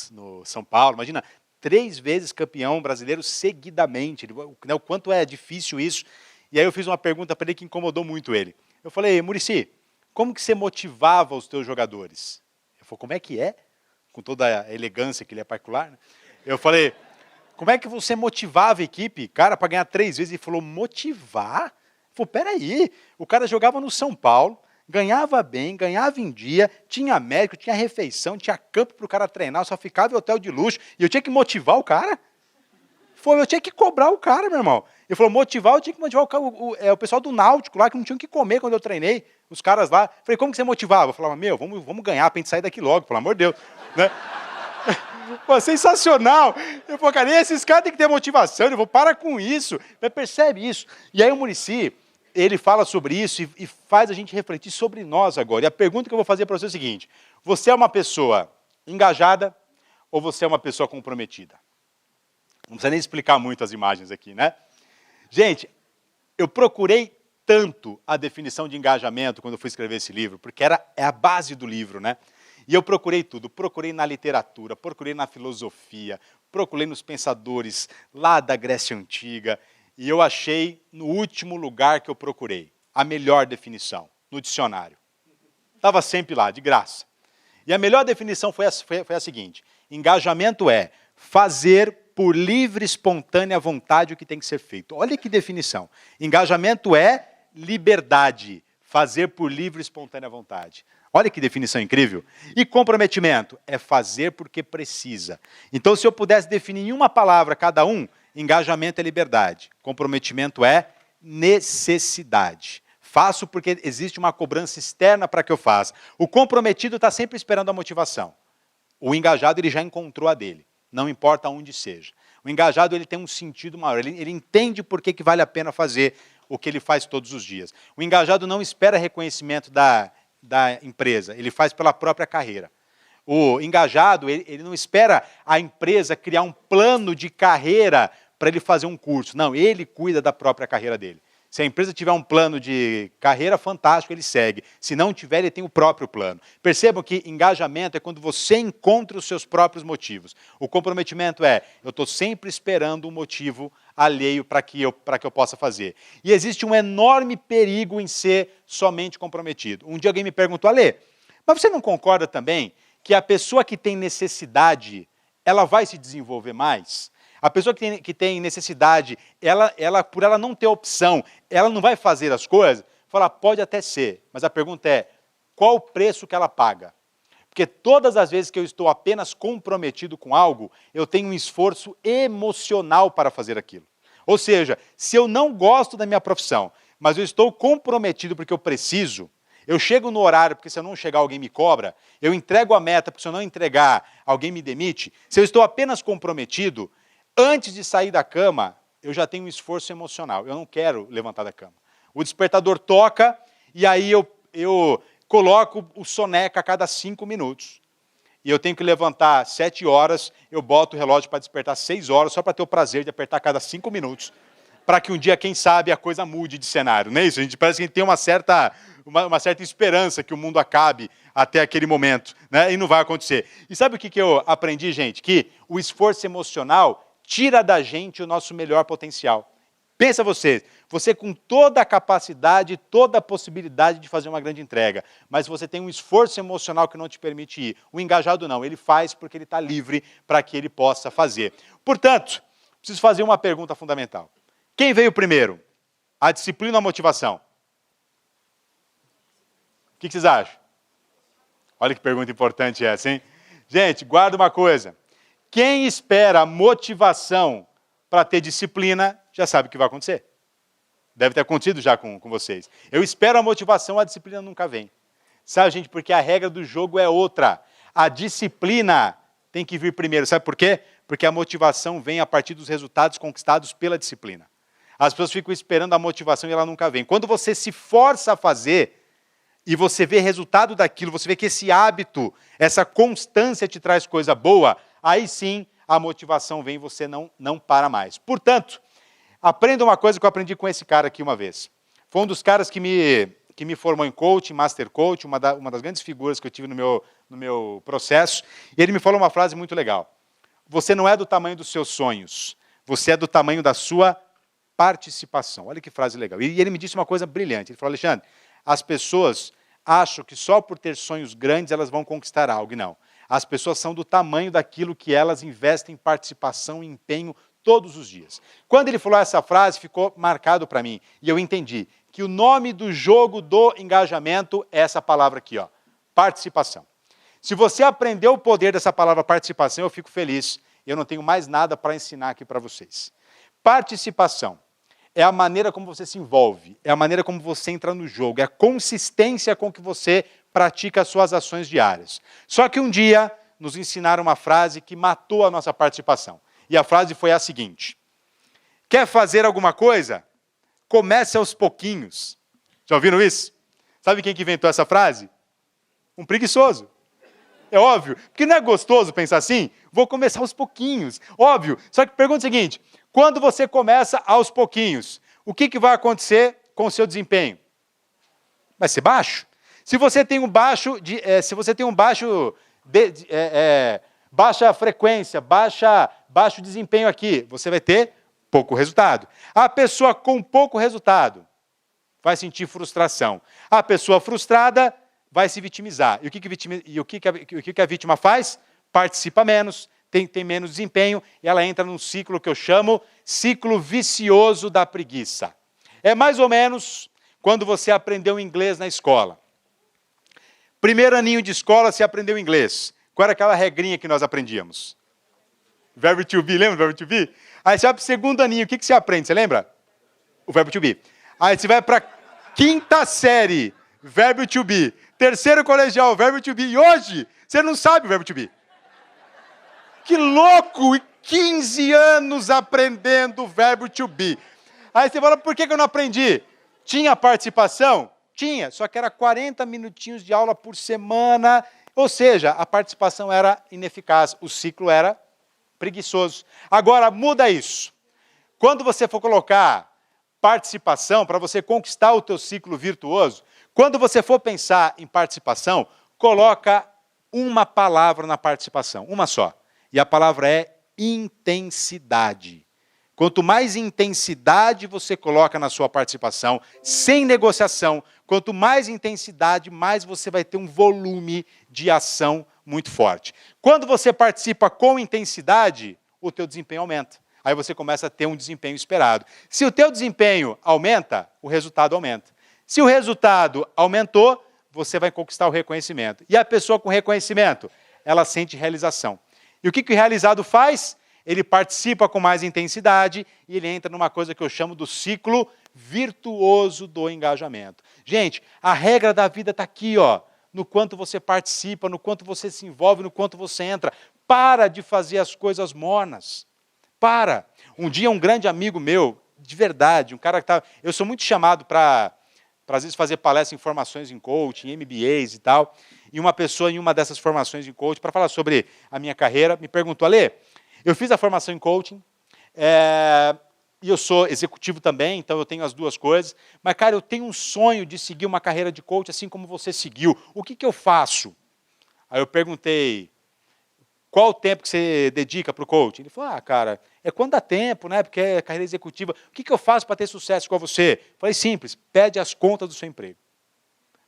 no São Paulo. Imagina, 3 vezes campeão brasileiro seguidamente. O quanto é difícil isso. E aí eu fiz uma pergunta para ele que incomodou muito ele. Eu falei, Muricy, como que você motivava os teus jogadores? Ele falou, como é que é? Com toda a elegância que ele é particular. Né? Eu falei, como é que você motivava a equipe, cara, para ganhar 3 vezes? Ele falou, motivar? Ele falou, peraí, o cara jogava no São Paulo, ganhava bem, ganhava em dia, tinha médico, tinha refeição, tinha campo para o cara treinar, só ficava em hotel de luxo, e eu tinha que motivar o cara? Falou, eu tinha que cobrar o cara, meu irmão. Ele falou, motivar, eu tinha que motivar o pessoal do Náutico lá, que não tinha o que comer quando eu treinei, os caras lá. Falei, como que você motivava? Eu falava, vamos ganhar pra gente sair daqui logo, pelo amor de Deus. Né? Pô, sensacional. Eu falei, cara, esses caras têm que ter motivação, eu vou para com isso. Mas percebe isso. E aí o Muricy, ele fala sobre isso e faz a gente refletir sobre nós agora. E a pergunta que eu vou fazer para você é o seguinte, você é uma pessoa engajada ou você é uma pessoa comprometida? Não precisa nem explicar muito as imagens aqui, né? Gente, eu procurei tanto a definição de engajamento quando eu fui escrever esse livro, porque é a base do livro, né? E eu procurei tudo, procurei na literatura, procurei na filosofia, procurei nos pensadores lá da Grécia Antiga, e eu achei no último lugar que eu procurei, a melhor definição, no dicionário. Estava sempre lá, de graça. E a melhor definição foi a seguinte, engajamento é fazer por livre, espontânea vontade o que tem que ser feito. Olha que definição. Engajamento é liberdade, fazer por livre, espontânea vontade. Olha que definição incrível. E comprometimento é fazer porque precisa. Então, se eu pudesse definir em uma palavra cada um, engajamento é liberdade, comprometimento é necessidade. Faço porque existe uma cobrança externa para que eu faça. O comprometido está sempre esperando a motivação. O engajado ele já encontrou a dele. Não importa onde seja. O engajado ele tem um sentido maior, ele entende por que vale a pena fazer o que ele faz todos os dias. O engajado não espera reconhecimento da empresa, ele faz pela própria carreira. O engajado, ele não espera a empresa criar um plano de carreira para ele fazer um curso. Não, ele cuida da própria carreira dele. Se a empresa tiver um plano de carreira fantástico, ele segue. Se não tiver, ele tem o próprio plano. Percebam que engajamento é quando você encontra os seus próprios motivos. O comprometimento é, eu estou sempre esperando um motivo alheio para que eu possa fazer. E existe um enorme perigo em ser somente comprometido. Um dia alguém me perguntou, Alê, mas você não concorda também que a pessoa que tem necessidade, ela vai se desenvolver mais? A pessoa que tem necessidade, por ela não ter opção, ela não vai fazer as coisas? Fala, pode até ser, mas a pergunta é, qual o preço que ela paga? Porque todas as vezes que eu estou apenas comprometido com algo, eu tenho um esforço emocional para fazer aquilo. Ou seja, se eu não gosto da minha profissão, mas eu estou comprometido porque eu preciso, eu chego no horário porque se eu não chegar alguém me cobra, eu entrego a meta porque se eu não entregar alguém me demite, se eu estou apenas comprometido, antes de sair da cama, eu já tenho um esforço emocional. Eu não quero levantar da cama. O despertador toca e aí eu coloco o soneca a cada 5 minutos. E eu tenho que levantar 7 horas, eu boto o relógio para despertar 6 horas, só para ter o prazer de apertar a cada 5 minutos, para que um dia, quem sabe, a coisa mude de cenário. Não é isso? A gente parece que a gente tem uma certa esperança que o mundo acabe até aquele momento, né? E não vai acontecer. E sabe o que eu aprendi, gente? Que o esforço emocional tira da gente o nosso melhor potencial. Pensa você com toda a capacidade, toda a possibilidade de fazer uma grande entrega, mas você tem um esforço emocional que não te permite ir. O engajado não, ele faz porque ele está livre para que ele possa fazer. Portanto, preciso fazer uma pergunta fundamental. Quem veio primeiro? A disciplina ou a motivação? O que vocês acham? Olha que pergunta importante essa, hein? Gente, guarda uma coisa. Quem espera motivação para ter disciplina, já sabe o que vai acontecer. Deve ter acontecido já com vocês. Eu espero a motivação, a disciplina nunca vem. Sabe, gente, porque a regra do jogo é outra. A disciplina tem que vir primeiro. Sabe por quê? Porque a motivação vem a partir dos resultados conquistados pela disciplina. As pessoas ficam esperando a motivação e ela nunca vem. Quando você se força a fazer e você vê resultado daquilo, você vê que esse hábito, essa constância te traz coisa boa, aí sim a motivação vem e você não para mais. Portanto, aprenda uma coisa que eu aprendi com esse cara aqui uma vez. Foi um dos caras que me formou em coaching, master coach, uma das grandes figuras que eu tive no meu processo. E ele me falou uma frase muito legal. Você não é do tamanho dos seus sonhos, você é do tamanho da sua participação. Olha que frase legal. E ele me disse uma coisa brilhante. Ele falou, Alexandre, as pessoas acham que só por ter sonhos grandes elas vão conquistar algo. E não. As pessoas são do tamanho daquilo que elas investem em participação e empenho todos os dias. Quando ele falou essa frase, ficou marcado para mim. E eu entendi que o nome do jogo do engajamento é essa palavra aqui, ó, participação. Se você aprendeu o poder dessa palavra participação, eu fico feliz. Eu não tenho mais nada para ensinar aqui para vocês. Participação é a maneira como você se envolve, é a maneira como você entra no jogo, é a consistência com que você pratica as suas ações diárias. Só que um dia nos ensinaram uma frase que matou a nossa participação. E a frase foi a seguinte: quer fazer alguma coisa? Comece aos pouquinhos. Já ouviram isso? Sabe quem que inventou essa frase? Um preguiçoso. É óbvio, porque não é gostoso pensar assim? Vou começar aos pouquinhos. Óbvio. Só que pergunta o seguinte: quando você começa aos pouquinhos, o que vai acontecer com o seu desempenho? Vai ser baixo. Se você tem baixa frequência, baixo desempenho aqui, você vai ter pouco resultado. A pessoa com pouco resultado vai sentir frustração. A pessoa frustrada vai se vitimizar. E o que a vítima faz? Participa menos, tem menos desempenho, e ela entra num ciclo que eu chamo ciclo vicioso da preguiça. É mais ou menos quando você aprendeu inglês na escola. Primeiro aninho de escola, você aprendeu inglês. Qual era aquela regrinha que nós aprendíamos? Verbo to be, lembra do verbo to be? Aí você vai para o segundo aninho, o que você aprende? Você lembra? O verbo to be. Aí você vai para a quinta série, verbo to be. Terceiro colegial, verbo to be. E hoje, você não sabe o verbo to be. Que louco! E 15 anos aprendendo o verbo to be. Aí você fala, por que eu não aprendi? Tinha participação? Tinha, só que era 40 minutinhos de aula por semana. Ou seja, a participação era ineficaz, o ciclo era preguiçoso. Agora, muda isso. Quando você for colocar participação, para você conquistar o teu ciclo virtuoso, quando você for pensar em participação, coloca uma palavra na participação, uma só. E a palavra é intensidade. Quanto mais intensidade você coloca na sua participação, sem negociação, quanto mais intensidade, mais você vai ter um volume de ação muito forte. Quando você participa com intensidade, o teu desempenho aumenta. Aí você começa a ter um desempenho esperado. Se o teu desempenho aumenta, o resultado aumenta. Se o resultado aumentou, você vai conquistar o reconhecimento. E a pessoa com reconhecimento, ela sente realização. E o que o realizado faz? Ele participa com mais intensidade e ele entra numa coisa que eu chamo do ciclo virtuoso do engajamento. Gente, a regra da vida está aqui, ó, no quanto você participa, no quanto você se envolve, no quanto você entra. Para de fazer as coisas mornas. Para. Um dia um grande amigo meu, de verdade, um cara que estava... Eu sou muito chamado para às vezes fazer palestras em formações em coaching, em MBAs e tal, e uma pessoa em uma dessas formações em coaching, para falar sobre a minha carreira, me perguntou, Alê, eu fiz a formação em coaching, e eu sou executivo também, então eu tenho as duas coisas, mas, cara, eu tenho um sonho de seguir uma carreira de coach assim como você seguiu. O que eu faço? Aí eu perguntei, qual o tempo que você dedica para o coaching? Ele falou, cara, é quando dá tempo, né? Porque é carreira executiva. O que eu faço para ter sucesso com você? Falei, simples, pede as contas do seu emprego.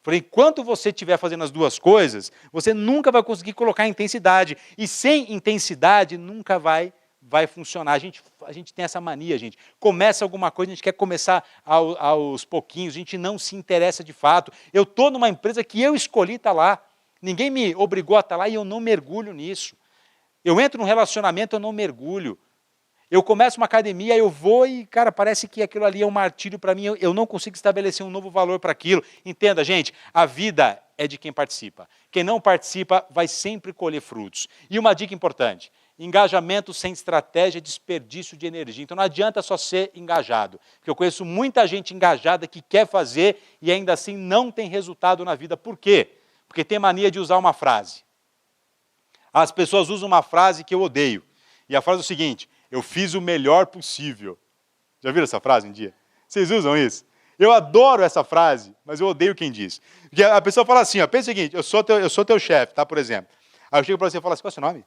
Falei, enquanto você estiver fazendo as duas coisas, você nunca vai conseguir colocar intensidade. E sem intensidade, nunca vai funcionar. A gente tem essa mania, gente. Começa alguma coisa, a gente quer começar aos pouquinhos, a gente não se interessa de fato. Eu estou numa empresa que eu escolhi estar lá. Ninguém me obrigou a estar lá e eu não mergulho nisso. Eu entro num relacionamento, eu não mergulho. Eu começo uma academia, eu vou e, cara, parece que aquilo ali é um martírio para mim, eu não consigo estabelecer um novo valor para aquilo. Entenda, gente, a vida é de quem participa. Quem não participa vai sempre colher frutos. E uma dica importante, engajamento sem estratégia é desperdício de energia. Então não adianta só ser engajado, porque eu conheço muita gente engajada que quer fazer e ainda assim não tem resultado na vida. Por quê? Porque tem mania de usar uma frase. As pessoas usam uma frase que eu odeio. E a frase é o seguinte, eu fiz o melhor possível. Já viram essa frase um dia? Vocês usam isso? Eu adoro essa frase, mas eu odeio quem diz. Porque a pessoa fala assim, ó, pensa o seguinte, eu sou teu chefe, tá, por exemplo. Aí eu chego para você e falo assim, qual é o seu nome?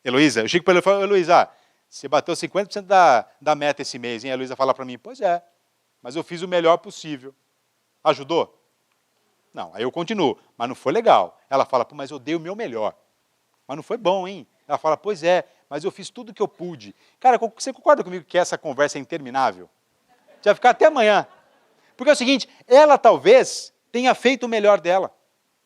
Heloísa. Eu chego para ele e falo, Heloísa, você bateu 50% da meta esse mês, hein? A Heloísa fala para mim, pois é, mas eu fiz o melhor possível. Ajudou? Não, aí eu continuo, mas não foi legal. Ela fala, pô, mas eu dei o meu melhor. Mas não foi bom, hein? Ela fala, pois é, mas eu fiz tudo o que eu pude. Cara, você concorda comigo que essa conversa é interminável? Já vai ficar até amanhã. Porque é o seguinte, ela talvez tenha feito o melhor dela.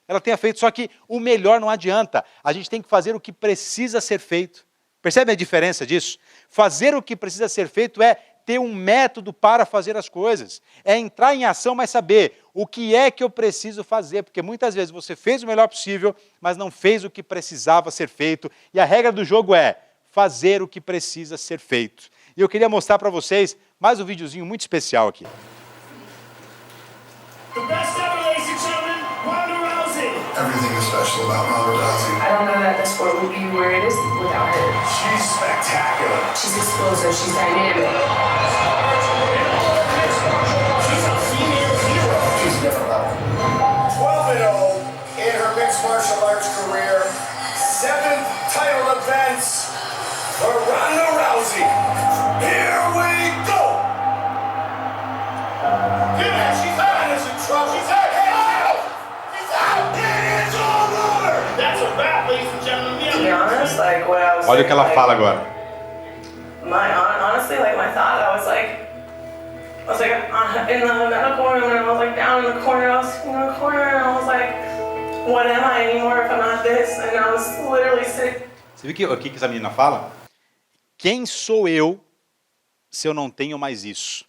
Ela tenha feito, só que o melhor não adianta. A gente tem que fazer o que precisa ser feito. Percebe a diferença disso? Fazer o que precisa ser feito é ter um método para fazer as coisas. É entrar em ação, mas saber o que é que eu preciso fazer. Porque muitas vezes você fez o melhor possível, mas não fez o que precisava ser feito. E a regra do jogo é fazer o que precisa ser feito. E eu queria mostrar para vocês mais um videozinho muito especial aqui. The best ever, ladies and gentlemen, Ronda Rousey. Everything is special about Ronda Rousey. I don't know that the sport would be where it is without her. She's spectacular. She's explosive, she's dynamic. She's a female hero. She's a different level. 12-0 in her mixed martial arts career. 7 title events for Ronda Rousey. Here we go. She's out. She's in trouble. She's out. She's out. It is all over. That's a wrap, ladies and gentlemen. To be honest, like what I was Olha o que ela like, fala agora. honestly, like my thought, I was like in the medical room and I was like down in the corner, I was in the corner and I was like, what am I anymore if I'm not this? And I was literally sitting. Você viu o que essa menina fala? Quem sou eu se eu não tenho mais isso?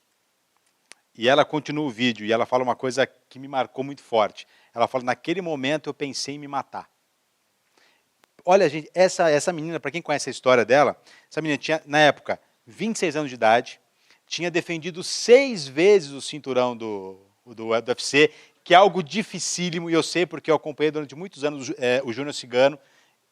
E ela continua o vídeo e ela fala uma coisa que me marcou muito forte. Ela fala, naquele momento eu pensei em me matar. Olha, gente, essa menina, para quem conhece a história dela, essa menina tinha, na época, 26 anos de idade, tinha defendido 6 vezes o cinturão do UFC, que é algo dificílimo, e eu sei porque eu acompanhei durante muitos anos o Júnior Cigano.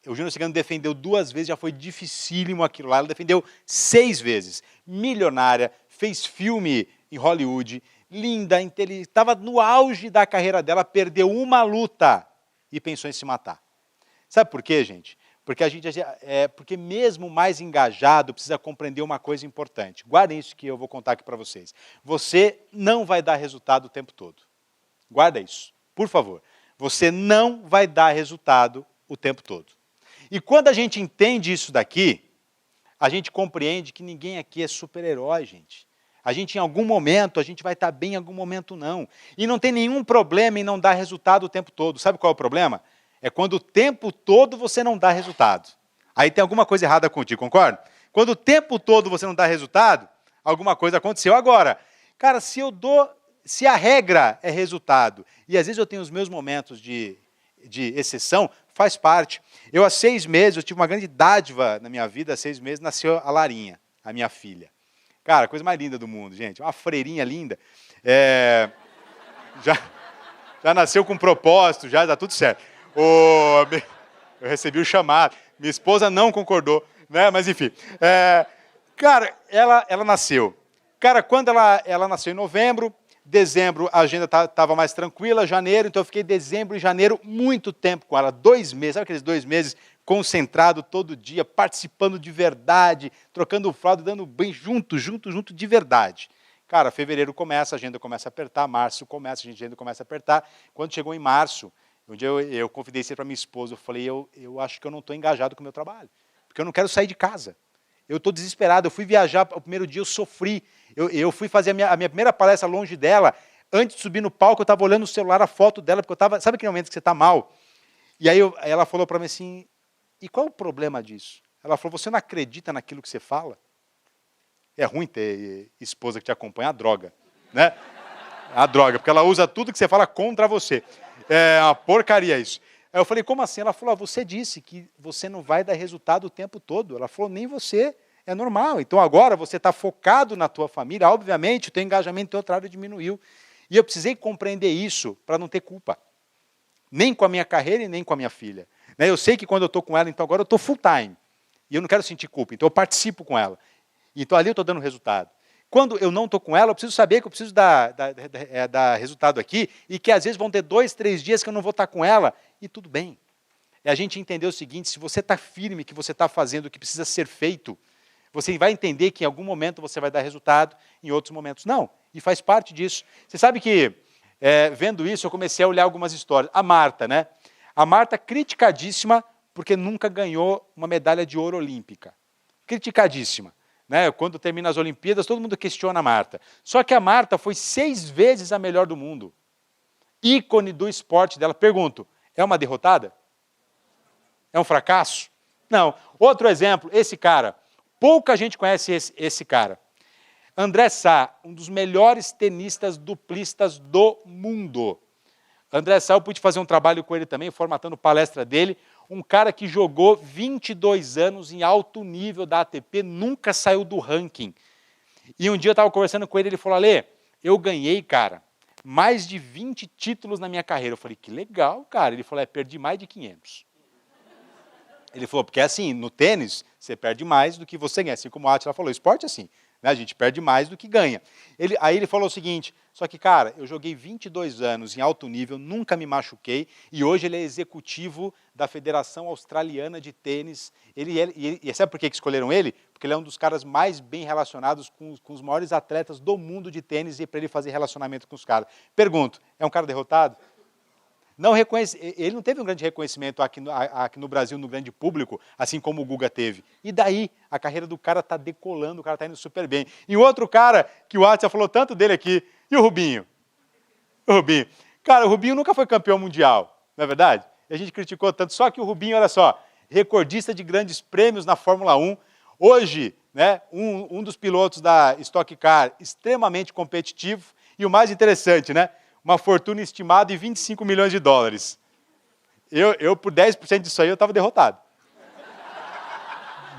o Júnior Cigano defendeu 2 vezes, já foi dificílimo aquilo lá. Ela defendeu 6 vezes. Milionária, fez filme em Hollywood, linda, inteligente, estava no auge da carreira dela, perdeu uma luta e pensou em se matar. Sabe por quê, gente? Porque mesmo mais engajado precisa compreender uma coisa importante. Guardem isso que eu vou contar aqui para vocês. Você não vai dar resultado o tempo todo. Guarda isso, por favor. Você não vai dar resultado o tempo todo. E quando a gente entende isso daqui, a gente compreende que ninguém aqui é super-herói, gente. A gente, em algum momento, a gente vai estar bem, em algum momento não. E não tem nenhum problema em não dar resultado o tempo todo. Sabe qual é o problema? É quando o tempo todo você não dá resultado. Aí tem alguma coisa errada contigo, concorda? Quando o tempo todo você não dá resultado, alguma coisa aconteceu. Agora, cara, se a regra é resultado, e às vezes eu tenho os meus momentos de exceção, faz parte. Eu, há 6 meses, eu tive uma grande dádiva na minha vida, há 6 meses nasceu a Larinha, a minha filha. Cara, a coisa mais linda do mundo, gente. Uma freirinha linda. Já nasceu com propósito, já está tudo certo. Eu recebi o chamado. Minha esposa não concordou, né? Mas enfim. Cara, ela nasceu. Cara, quando ela nasceu em novembro, dezembro a agenda estava mais tranquila, janeiro, então eu fiquei dezembro e janeiro muito tempo com ela, 2 meses, sabe aqueles 2 meses concentrado todo dia, participando de verdade, trocando fralda, dando bem junto de verdade. Cara, fevereiro começa, a agenda começa a apertar, março começa, a agenda começa a apertar. Quando chegou em março, um dia eu confidenciei para minha esposa, eu falei, eu acho que eu não estou engajado com o meu trabalho, porque eu não quero sair de casa. Eu estou desesperado, eu fui viajar, o primeiro dia eu sofri, eu fui fazer a minha primeira palestra longe dela, antes de subir no palco eu estava olhando no celular a foto dela, porque eu estava, sabe aquele momento que você está mal? E aí ela falou para mim assim, e qual é o problema disso? Ela falou, você não acredita naquilo que você fala? É ruim ter esposa que te acompanha, a droga, né? A droga, porque ela usa tudo que você fala contra você. É uma porcaria isso. Aí eu falei, como assim? Ela falou, você disse que você não vai dar resultado o tempo todo. Ela falou, nem você, é normal. Então agora você está focado na tua família, obviamente o teu engajamento, o teu trabalho diminuiu. E eu precisei compreender isso para não ter culpa. Nem com a minha carreira e nem com a minha filha. Eu sei que quando eu estou com ela, então agora eu estou full time. E eu não quero sentir culpa, então eu participo com ela. Então ali eu estou dando resultado. Quando eu não estou com ela, eu preciso saber que eu preciso dar resultado aqui e que às vezes vão ter 2, 3 dias que eu não vou estar com ela e tudo bem. É a gente entender o seguinte, se você está firme que você está fazendo o que precisa ser feito, você vai entender que em algum momento você vai dar resultado, em outros momentos não. E faz parte disso. Você sabe que, vendo isso, eu comecei a olhar algumas histórias. A Marta, né? A Marta criticadíssima porque nunca ganhou uma medalha de ouro olímpica. Criticadíssima. Né? Quando termina as Olimpíadas, todo mundo questiona a Marta. Só que a Marta foi 6 vezes a melhor do mundo. Ícone do esporte dela. Pergunto, é uma derrotada? É um fracasso? Não. Outro exemplo, esse cara. Pouca gente conhece esse cara. André Sá, um dos melhores tenistas duplistas do mundo. André Sá, eu pude fazer um trabalho com ele também, formatando palestra dele. Um cara que jogou 22 anos em alto nível da ATP, nunca saiu do ranking. E um dia eu estava conversando com ele, ele falou, Ale, eu ganhei, cara, mais de 20 títulos na minha carreira. Eu falei, que legal, cara. Ele falou, perdi mais de 500. Ele falou, porque assim, no tênis, você perde mais do que você ganha. Assim como a Átila falou, esporte é assim, né? A gente perde mais do que ganha. Aí ele falou o seguinte, só que, cara, eu joguei 22 anos em alto nível, nunca me machuquei, e hoje ele é executivo da Federação Australiana de Tênis. E sabe por que escolheram ele? Porque ele é um dos caras mais bem relacionados com os maiores atletas do mundo de tênis, e para ele fazer relacionamento com os caras. Pergunto, é um cara derrotado? Não ele não teve um grande reconhecimento aqui no Brasil, no grande público, assim como o Guga teve. E daí, a carreira do cara está decolando, o cara está indo super bem. E outro cara, que o Atila falou tanto dele aqui, e o Rubinho? O Rubinho. Cara, o Rubinho nunca foi campeão mundial, não é verdade? E a gente criticou tanto, só que o Rubinho, olha só, recordista de grandes prêmios na Fórmula 1. Hoje, né, um dos pilotos da Stock Car, extremamente competitivo. E o mais interessante, né? Uma fortuna estimada em 25 milhões de dólares. Eu por 10% disso aí, eu estava derrotado.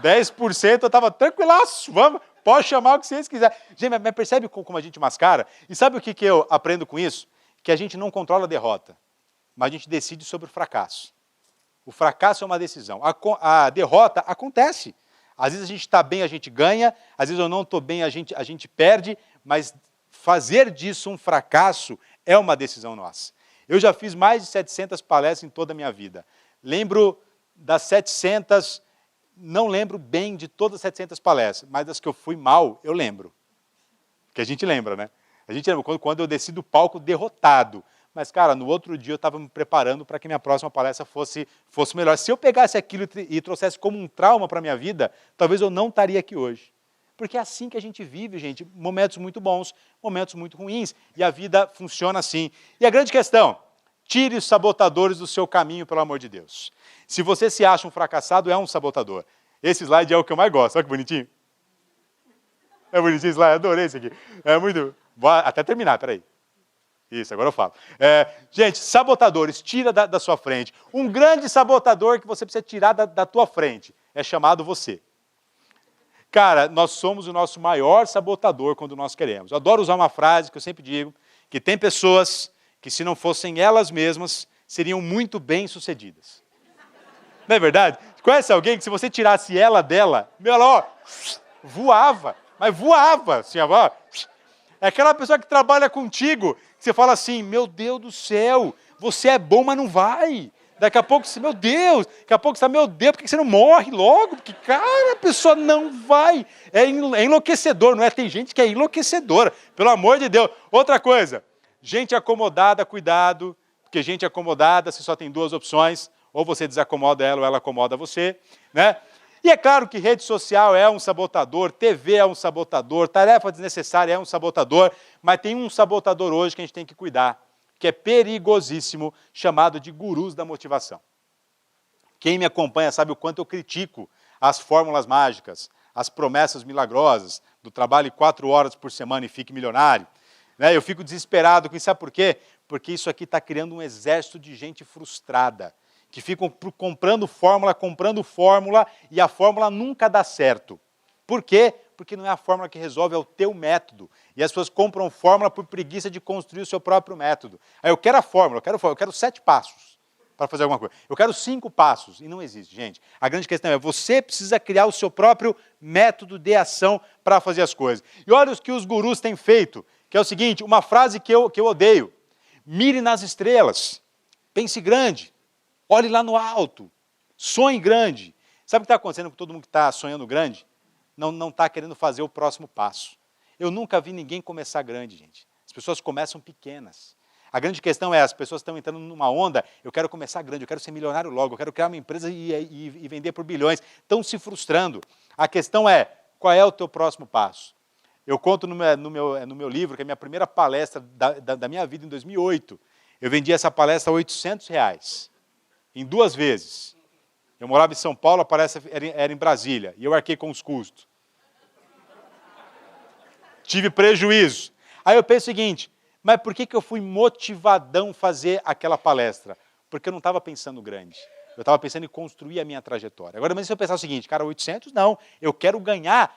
10% eu estava tranquilaço, vamos, pode chamar o que vocês quiserem. Gente, mas percebe como a gente mascara? E sabe o que eu aprendo com isso? Que a gente não controla a derrota, mas a gente decide sobre o fracasso. O fracasso é uma decisão. A derrota acontece. Às vezes a gente está bem, a gente ganha. Às vezes eu não estou bem, a gente perde. Mas fazer disso um fracasso é uma decisão nossa. Eu já fiz mais de 700 palestras em toda a minha vida. Lembro das 700, não lembro bem de todas as 700 palestras, mas das que eu fui mal, eu lembro. Que a gente lembra, né? A gente lembra quando eu desci do palco derrotado. Mas, cara, no outro dia eu estava me preparando para que minha próxima palestra fosse melhor. Se eu pegasse aquilo e trouxesse como um trauma para a minha vida, talvez eu não estaria aqui hoje. Porque é assim que a gente vive, gente. Momentos muito bons, momentos muito ruins. E a vida funciona assim. E a grande questão, tire os sabotadores do seu caminho, pelo amor de Deus. Se você se acha um fracassado, é um sabotador. Esse slide é o que eu mais gosto. Olha que bonitinho. É bonitinho esse slide, adorei esse aqui. É muito... Vou até terminar, peraí. Isso, agora eu falo. Gente, sabotadores, tira da sua frente. Um grande sabotador que você precisa tirar da tua frente é chamado você. Cara, nós somos o nosso maior sabotador quando nós queremos. Eu adoro usar uma frase que eu sempre digo, que tem pessoas que se não fossem elas mesmas, seriam muito bem-sucedidas. Não é verdade? Conhece alguém que se você tirasse ela dela, ela, ó, voava, mas voava, assim, ó. É aquela pessoa que trabalha contigo, que você fala assim, meu Deus do céu, você é bom, mas não vai. Daqui a pouco você, meu Deus, daqui a pouco você está, meu Deus, por que você não morre logo? Porque, cara, a pessoa não vai. É enlouquecedor, não é? Tem gente que é enlouquecedora, pelo amor de Deus. Outra coisa, gente acomodada, cuidado, porque gente acomodada, você só tem duas opções, ou você desacomoda ela ou ela acomoda você, né? E é claro que rede social é um sabotador, TV é um sabotador, tarefa desnecessária é um sabotador, mas tem um sabotador hoje que a gente tem que cuidar, que é perigosíssimo, chamado de gurus da motivação. Quem me acompanha sabe o quanto eu critico as fórmulas mágicas, as promessas milagrosas, do trabalho 4 horas por semana e fique milionário. Né? Eu fico desesperado com isso, sabe por quê? Porque isso aqui está criando um exército de gente frustrada, que ficam comprando fórmula, e a fórmula nunca dá certo. Por quê? Porque não é a fórmula que resolve, é o teu método. E as pessoas compram fórmula por preguiça de construir o seu próprio método. Aí eu quero a fórmula, eu quero 7 passos para fazer alguma coisa. Eu quero 5 passos, e não existe, gente. A grande questão é, você precisa criar o seu próprio método de ação para fazer as coisas. E olha o que os gurus têm feito, que é o seguinte, uma frase que eu odeio. Mire nas estrelas, pense grande. Olhe lá no alto, sonhe grande. Sabe o que está acontecendo com todo mundo que está sonhando grande? Não está querendo fazer o próximo passo. Eu nunca vi ninguém começar grande, gente. As pessoas começam pequenas. A grande questão é, as pessoas estão entrando numa onda, eu quero começar grande, eu quero ser milionário logo, eu quero criar uma empresa e vender por bilhões. Estão se frustrando. A questão é, qual é o teu próximo passo? Eu conto no meu livro, que é a minha primeira palestra da minha vida em 2008. Eu vendi essa palestra a R$800. Em 2 vezes. Eu morava em São Paulo, a palestra era em Brasília, e eu arquei com os custos. Tive prejuízo. Aí eu penso o seguinte, mas por que eu fui motivadão fazer aquela palestra? Porque eu não estava pensando grande. Eu estava pensando em construir a minha trajetória. Agora, mas se eu pensar o seguinte, cara, 800 não, eu quero ganhar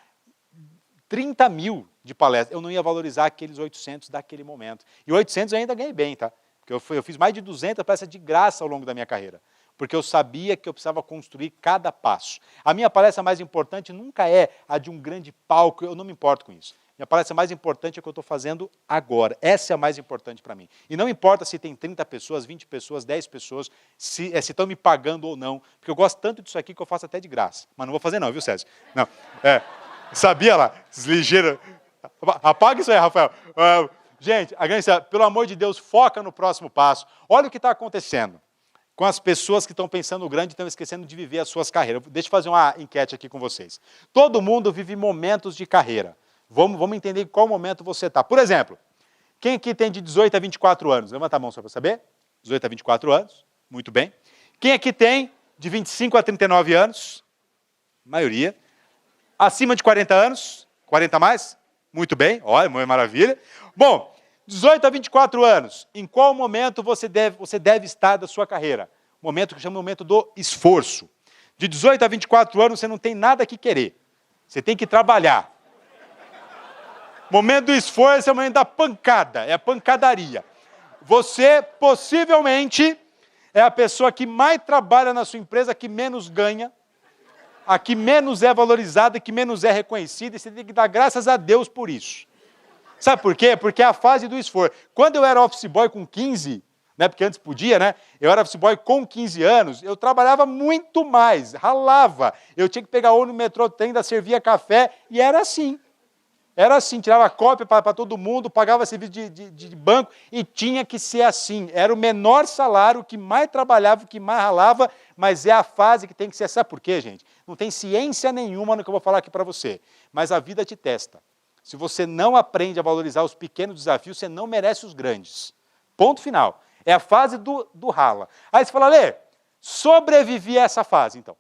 30 mil de palestra. Eu não ia valorizar aqueles 800 daquele momento. E 800 eu ainda ganhei bem, tá? Porque eu fiz mais de 200 palestras de graça ao longo da minha carreira, porque eu sabia que eu precisava construir cada passo. A minha palestra mais importante nunca é a de um grande palco, eu não me importo com isso. Minha palestra mais importante é a que eu estou fazendo agora. Essa é a mais importante para mim. E não importa se tem 30 pessoas, 20 pessoas, 10 pessoas, se estão me pagando ou não, porque eu gosto tanto disso aqui que eu faço até de graça. Mas não vou fazer não, viu, César? Não. Sabia lá? Ligeiro. Apaga isso aí, Rafael. Gente, pelo amor de Deus, foca no próximo passo. Olha o que está acontecendo com as pessoas que estão pensando grande e estão esquecendo de viver as suas carreiras. Deixa eu fazer uma enquete aqui com vocês. Todo mundo vive momentos de carreira. Vamos entender em qual momento você está. Por exemplo, quem aqui tem de 18 a 24 anos? Levanta a mão só para saber. 18 a 24 anos, muito bem. Quem aqui tem de 25 a 39 anos? Maioria. Acima de 40 anos? 40 a mais? Muito bem, olha, maravilha. Bom, 18 a 24 anos, em qual momento você deve estar da sua carreira? Momento que chama o momento do esforço. De 18 a 24 anos, você não tem nada que querer. Você tem que trabalhar. Momento do esforço é o momento da pancada, é a pancadaria. Você, possivelmente, É a pessoa que mais trabalha na sua empresa, que menos ganha, a que menos é valorizada, que menos é reconhecida, e você tem que dar graças a Deus por isso. Sabe por quê? Porque é a fase do esforço. Quando eu era office boy com 15, né, porque antes podia, né? Eu era office boy com 15 anos, eu trabalhava muito mais, ralava. Eu tinha que pegar ônibus no metrô, ainda servia café, e era assim. Era assim, tirava cópia para todo mundo, pagava serviço de banco, e tinha que ser assim. Era o menor salário, o que mais trabalhava, o que mais ralava, mas é a fase que tem que ser. Sabe por quê, gente? Não tem ciência nenhuma no que eu vou falar aqui para você, mas a vida te testa. Se você não aprende a valorizar os pequenos desafios, você não merece os grandes. Ponto final. É a fase do rala. Aí você fala, Lê, sobrevivi a essa fase, então.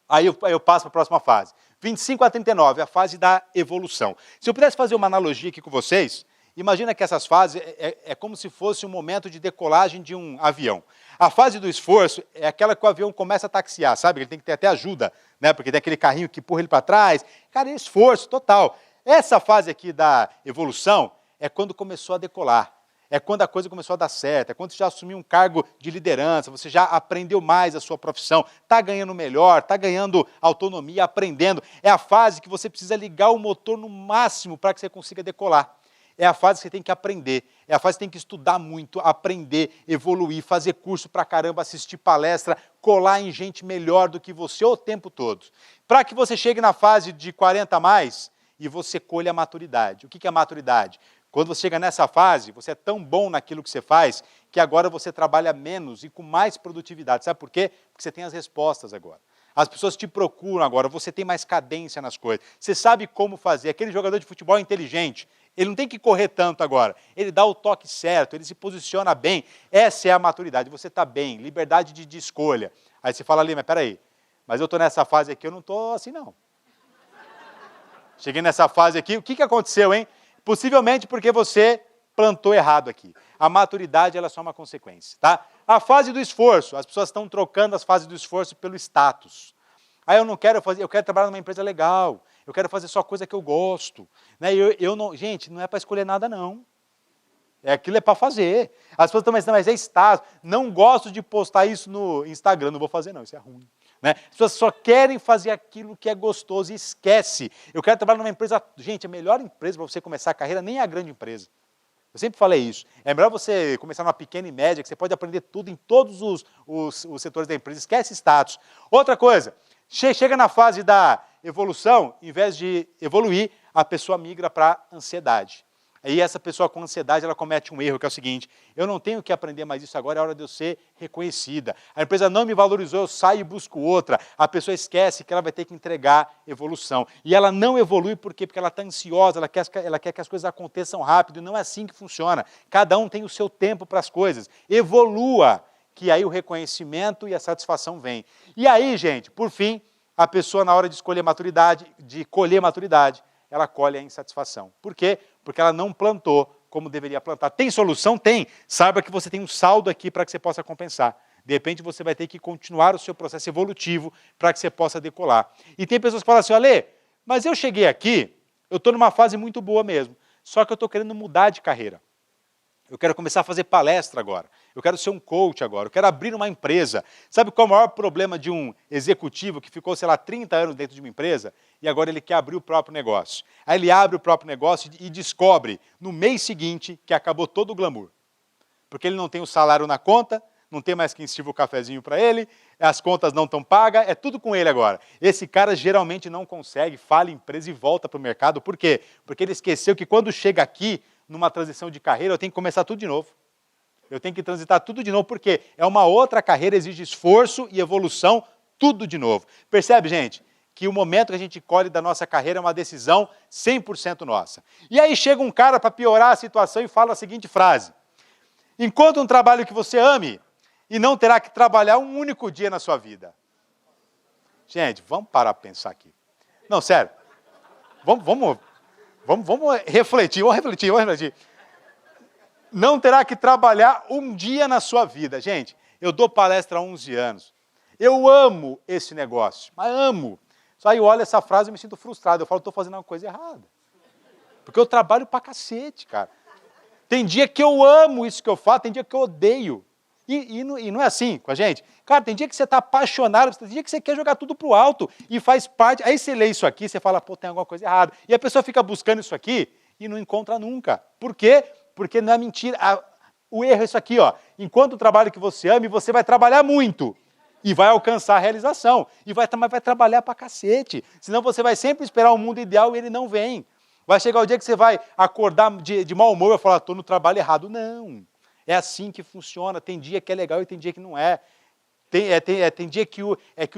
Aí eu passo para a próxima fase. 25 a 39, a fase da evolução. Se eu pudesse fazer uma analogia aqui com vocês, imagina que essas fases é como se fosse um momento de decolagem de um avião. A fase do esforço é aquela que o avião começa a taxiar, sabe? Ele tem que ter até ajuda, né? Porque tem aquele carrinho que empurra ele para trás. Cara, é esforço total. Essa fase aqui da evolução é quando começou a decolar. É quando a coisa começou a dar certo, é quando você já assumiu um cargo de liderança, você já aprendeu mais a sua profissão, está ganhando melhor, está ganhando autonomia, aprendendo. É a fase que você precisa ligar o motor no máximo para que você consiga decolar. É a fase que você tem que aprender, é a fase que você tem que estudar muito, aprender, evoluir, fazer curso pra caramba, assistir palestra, colar em gente melhor do que você o tempo todo. Para que você chegue na fase de 40 a mais e você colha a maturidade. O que é a maturidade? Quando você chega nessa fase, você é tão bom naquilo que você faz, que agora você trabalha menos e com mais produtividade. Sabe por quê? Porque você tem as respostas agora. As pessoas te procuram agora, você tem mais cadência nas coisas. Você sabe como fazer. Aquele jogador de futebol inteligente, ele não tem que correr tanto agora. Ele dá o toque certo, ele se posiciona bem. Essa é a maturidade. Você está bem, liberdade de escolha. Aí você fala ali, mas peraí, mas eu estou nessa fase aqui, eu não estou assim não. Cheguei nessa fase aqui, o que aconteceu, hein? Possivelmente porque você plantou errado aqui. A maturidade ela é só uma consequência, tá? A fase do esforço, as pessoas estão trocando as fases do esforço pelo status. Aí eu não quero fazer, eu quero trabalhar numa empresa legal, eu quero fazer só coisa que eu gosto. Né? Eu não, gente, não é para escolher nada não. Aquilo é para fazer. As pessoas estão pensando, mas é status. Não gosto de postar isso no Instagram, não vou fazer não, isso é ruim. Né? As pessoas só querem fazer aquilo que é gostoso e esquece. Eu quero trabalhar numa empresa... Gente, a melhor empresa para você começar a carreira nem é a grande empresa. Eu sempre falei isso. É melhor você começar numa pequena e média, que você pode aprender tudo em todos os setores da empresa. Esquece status. Outra coisa, chega na fase da evolução, em vez de evoluir, a pessoa migra para ansiedade. Aí essa pessoa com ansiedade, ela comete um erro, que é o seguinte, eu não tenho que aprender mais isso agora, é hora de eu ser reconhecida. A empresa não me valorizou, eu saio e busco outra. A pessoa esquece que ela vai ter que entregar evolução. E ela não evolui por quê? Porque ela está ansiosa, ela quer que as coisas aconteçam rápido, e não é assim que funciona. Cada um tem o seu tempo para as coisas. Evolua, que aí o reconhecimento e a satisfação vem. E aí, gente, por fim, a pessoa na hora de escolher maturidade, de colher maturidade, ela colhe a insatisfação. Por quê? Porque ela não plantou como deveria plantar. Tem solução? Tem. Saiba que você tem um saldo aqui para que você possa compensar. De repente você vai ter que continuar o seu processo evolutivo para que você possa decolar. E tem pessoas que falam assim, olha, mas eu cheguei aqui, eu estou numa fase muito boa mesmo, só que eu estou querendo mudar de carreira. Eu quero começar a fazer palestra agora. Eu quero ser um coach agora. Eu quero abrir uma empresa. Sabe qual é o maior problema de um executivo que ficou, sei lá, 30 anos dentro de uma empresa e agora ele quer abrir o próprio negócio? Aí ele abre o próprio negócio e descobre, no mês seguinte, que acabou todo o glamour. Porque ele não tem o salário na conta, não tem mais quem sirva o cafezinho para ele, as contas não estão pagas, é tudo com ele agora. Esse cara geralmente não consegue, falha a empresa e volta para o mercado. Por quê? Porque ele esqueceu que quando chega aqui, numa transição de carreira, eu tenho que começar tudo de novo. Eu tenho que transitar tudo de novo, porque é uma outra carreira, exige esforço e evolução, tudo de novo. Percebe, gente, que o momento que a gente colhe da nossa carreira é uma decisão 100% nossa. E aí chega um cara para piorar a situação e fala a seguinte frase, encontre um trabalho que você ame e não terá que trabalhar um único dia na sua vida. Gente, vamos parar para pensar aqui. Não, sério, vamos refletir, vamos refletir. Não terá que trabalhar um dia na sua vida. Gente, eu dou palestra há 11 anos. Eu amo esse negócio, mas amo. Só aí eu olho essa frase e me sinto frustrado. Eu falo, estou fazendo uma coisa errada. Porque eu trabalho pra cacete, cara. Tem dia que eu amo isso que eu faço, tem dia que eu odeio. E não é assim com a gente. Cara, tem dia que você está apaixonado, tem dia que você quer jogar tudo pro alto e faz parte. Aí você lê isso aqui, você fala, pô, tem alguma coisa errada. E a pessoa fica buscando isso aqui e não encontra nunca. Por quê? Porque não é mentira. O erro é isso aqui, ó. Enquanto o trabalho que você ama, você vai trabalhar muito. E vai alcançar a realização. Mas vai trabalhar pra cacete. Senão você vai sempre esperar o mundo ideal e ele não vem. Vai chegar o dia que você vai acordar de mau humor e vai falar, estou no trabalho errado. Não. É assim que funciona. Tem dia que é legal e tem dia que não é. Tem dia que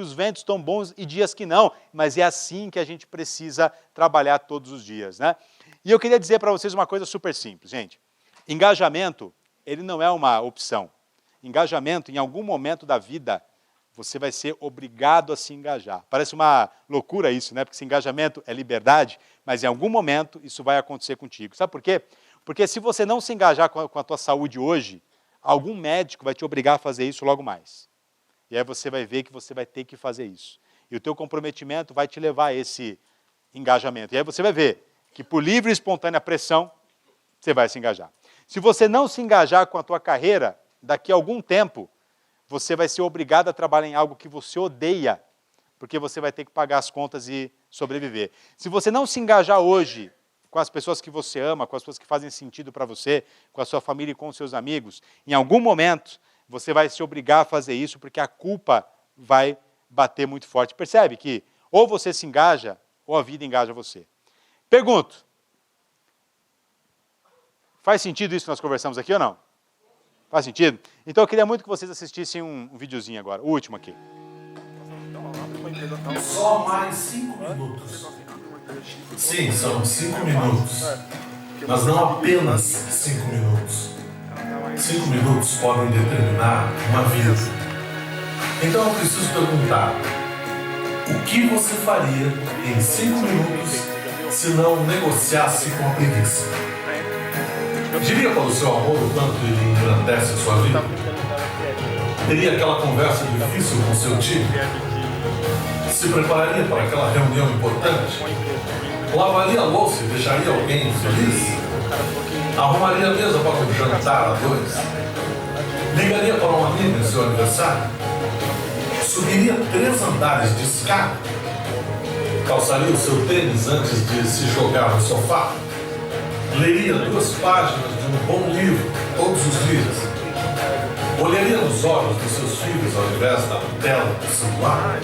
os ventos estão bons e dias que não. Mas é assim que a gente precisa trabalhar todos os dias, né? E eu queria dizer para vocês uma coisa super simples, gente. Engajamento, ele não é uma opção. Engajamento, em algum momento da vida, você vai ser obrigado a se engajar. Parece uma loucura isso, né? Porque esse engajamento é liberdade, mas em algum momento isso vai acontecer contigo. Sabe por quê? Porque se você não se engajar com a tua saúde hoje, algum médico vai te obrigar a fazer isso logo mais. E aí você vai ver que você vai ter que fazer isso. E o teu comprometimento vai te levar a esse engajamento. E aí você vai ver que por livre e espontânea pressão, você vai se engajar. Se você não se engajar com a tua carreira, daqui a algum tempo, você vai ser obrigado a trabalhar em algo que você odeia, porque você vai ter que pagar as contas e sobreviver. Se você não se engajar hoje com as pessoas que você ama, com as pessoas que fazem sentido para você, com a sua família e com os seus amigos, em algum momento você vai se obrigar a fazer isso, porque a culpa vai bater muito forte. Percebe que ou você se engaja, ou a vida engaja você. Pergunto, faz sentido isso que nós conversamos aqui ou não? Faz sentido? Então eu queria muito que vocês assistissem um videozinho agora, o último aqui. Só mais 5 minutos. Sim, são 5 minutos. Mas não apenas 5 minutos. 5 minutos podem determinar uma vida. Então eu preciso perguntar: o que você faria em 5 minutos se não negociasse com a preguiça? Diria para o seu amor o quanto ele engrandece a sua vida? Teria aquela conversa difícil com seu time? Se prepararia para aquela reunião importante? Lavaria a louça e deixaria alguém feliz? Arrumaria a mesa para um jantar a dois? Ligaria para um amigo em seu aniversário? Subiria 3 andares de escada? Calçaria o seu tênis antes de se jogar no sofá? Leria 2 páginas de um bom livro todos os dias? Olharia nos olhos dos seus filhos ao invés da tela do celular?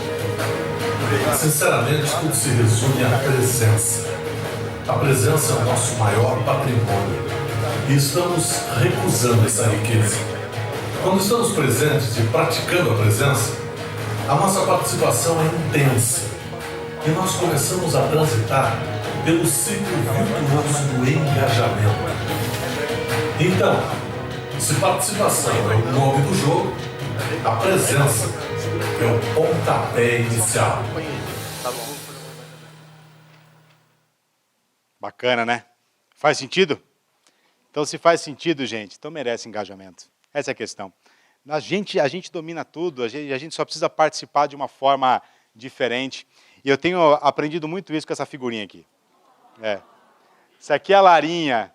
Sinceramente, tudo se resume à presença. A presença é o nosso maior patrimônio e estamos recusando essa riqueza. Quando estamos presentes e praticando a presença, a nossa participação é intensa e nós começamos a transitar pelo ciclo virtuoso do engajamento. Então, se participação é o nome do jogo, a presença é o pontapé inicial. Bacana, né? Faz sentido? Então, se faz sentido, gente, então merece engajamento. Essa é a questão. A gente domina tudo, a gente só precisa participar de uma forma diferente. E eu tenho aprendido muito isso com essa figurinha aqui. Isso aqui é a Larinha,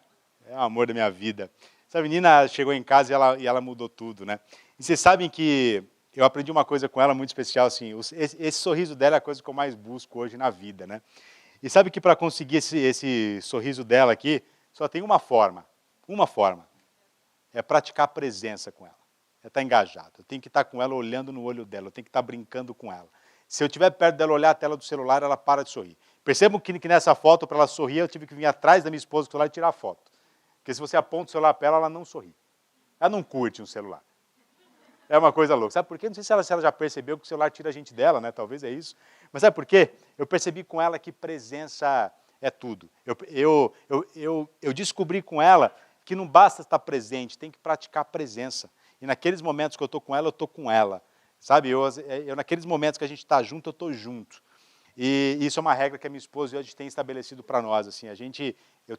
é o amor da minha vida. Essa menina chegou em casa e ela mudou tudo, né? E vocês sabem que eu aprendi uma coisa com ela muito especial, assim, esse sorriso dela é a coisa que eu mais busco hoje na vida, né? E sabe que para conseguir esse sorriso dela aqui, só tem uma forma, é praticar a presença com ela, é estar engajado, eu tenho que estar com ela olhando no olho dela, eu tenho que estar brincando com ela. Se eu estiver perto dela, olhar a tela do celular, ela para de sorrir. Percebam que nessa foto, para ela sorrir, eu tive que vir atrás da minha esposa do celular e tirar a foto. Porque se você aponta o celular para ela não sorri. Ela não curte um celular. É uma coisa louca. Sabe por quê? Não sei se ela já percebeu que o celular tira a gente dela, né? Talvez é isso. Mas sabe por quê? Eu percebi com ela que presença é tudo. Eu descobri com ela que não basta estar presente, tem que praticar a presença. E naqueles momentos que eu estou com ela, eu estou com ela. Sabe? Naqueles momentos que a gente está junto, eu estou junto. E isso é uma regra que a minha esposa e eu tem estabelecido para nós. Assim, eu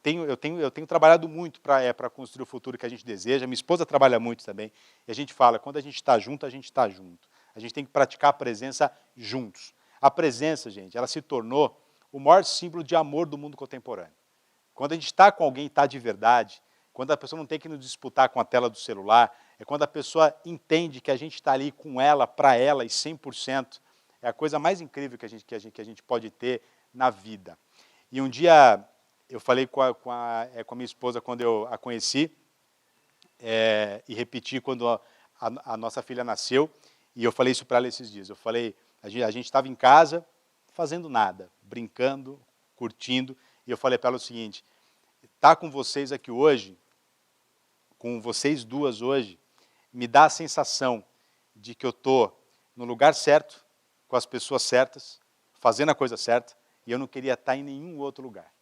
tenho trabalhado muito para construir o futuro que a gente deseja. Minha esposa trabalha muito também. E a gente fala, quando a gente está junto, a gente está junto. A gente tem que praticar a presença juntos. A presença, gente, ela se tornou o maior símbolo de amor do mundo contemporâneo. Quando a gente está com alguém, está de verdade, quando a pessoa não tem que nos disputar com a tela do celular, é quando a pessoa entende que a gente está ali com ela, para ela e 100%, é a coisa mais incrível que a gente pode ter na vida. E um dia eu falei com a minha esposa quando eu a conheci, e repeti quando a nossa filha nasceu, e eu falei isso para ela esses dias. Eu falei, a gente estava em casa, fazendo nada, brincando, curtindo, e eu falei para ela o seguinte, estar com vocês aqui hoje, com vocês duas hoje, me dá a sensação de que eu estou no lugar certo, com as pessoas certas, fazendo a coisa certa, e eu não queria estar em nenhum outro lugar.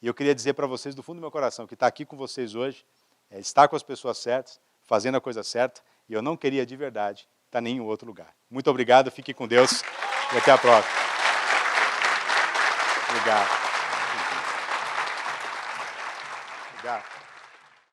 E eu queria dizer para vocês, do fundo do meu coração, que estar aqui com vocês hoje é estar com as pessoas certas, fazendo a coisa certa, e eu não queria de verdade estar em nenhum outro lugar. Muito obrigado, fique com Deus e até a próxima. Obrigado. Obrigado.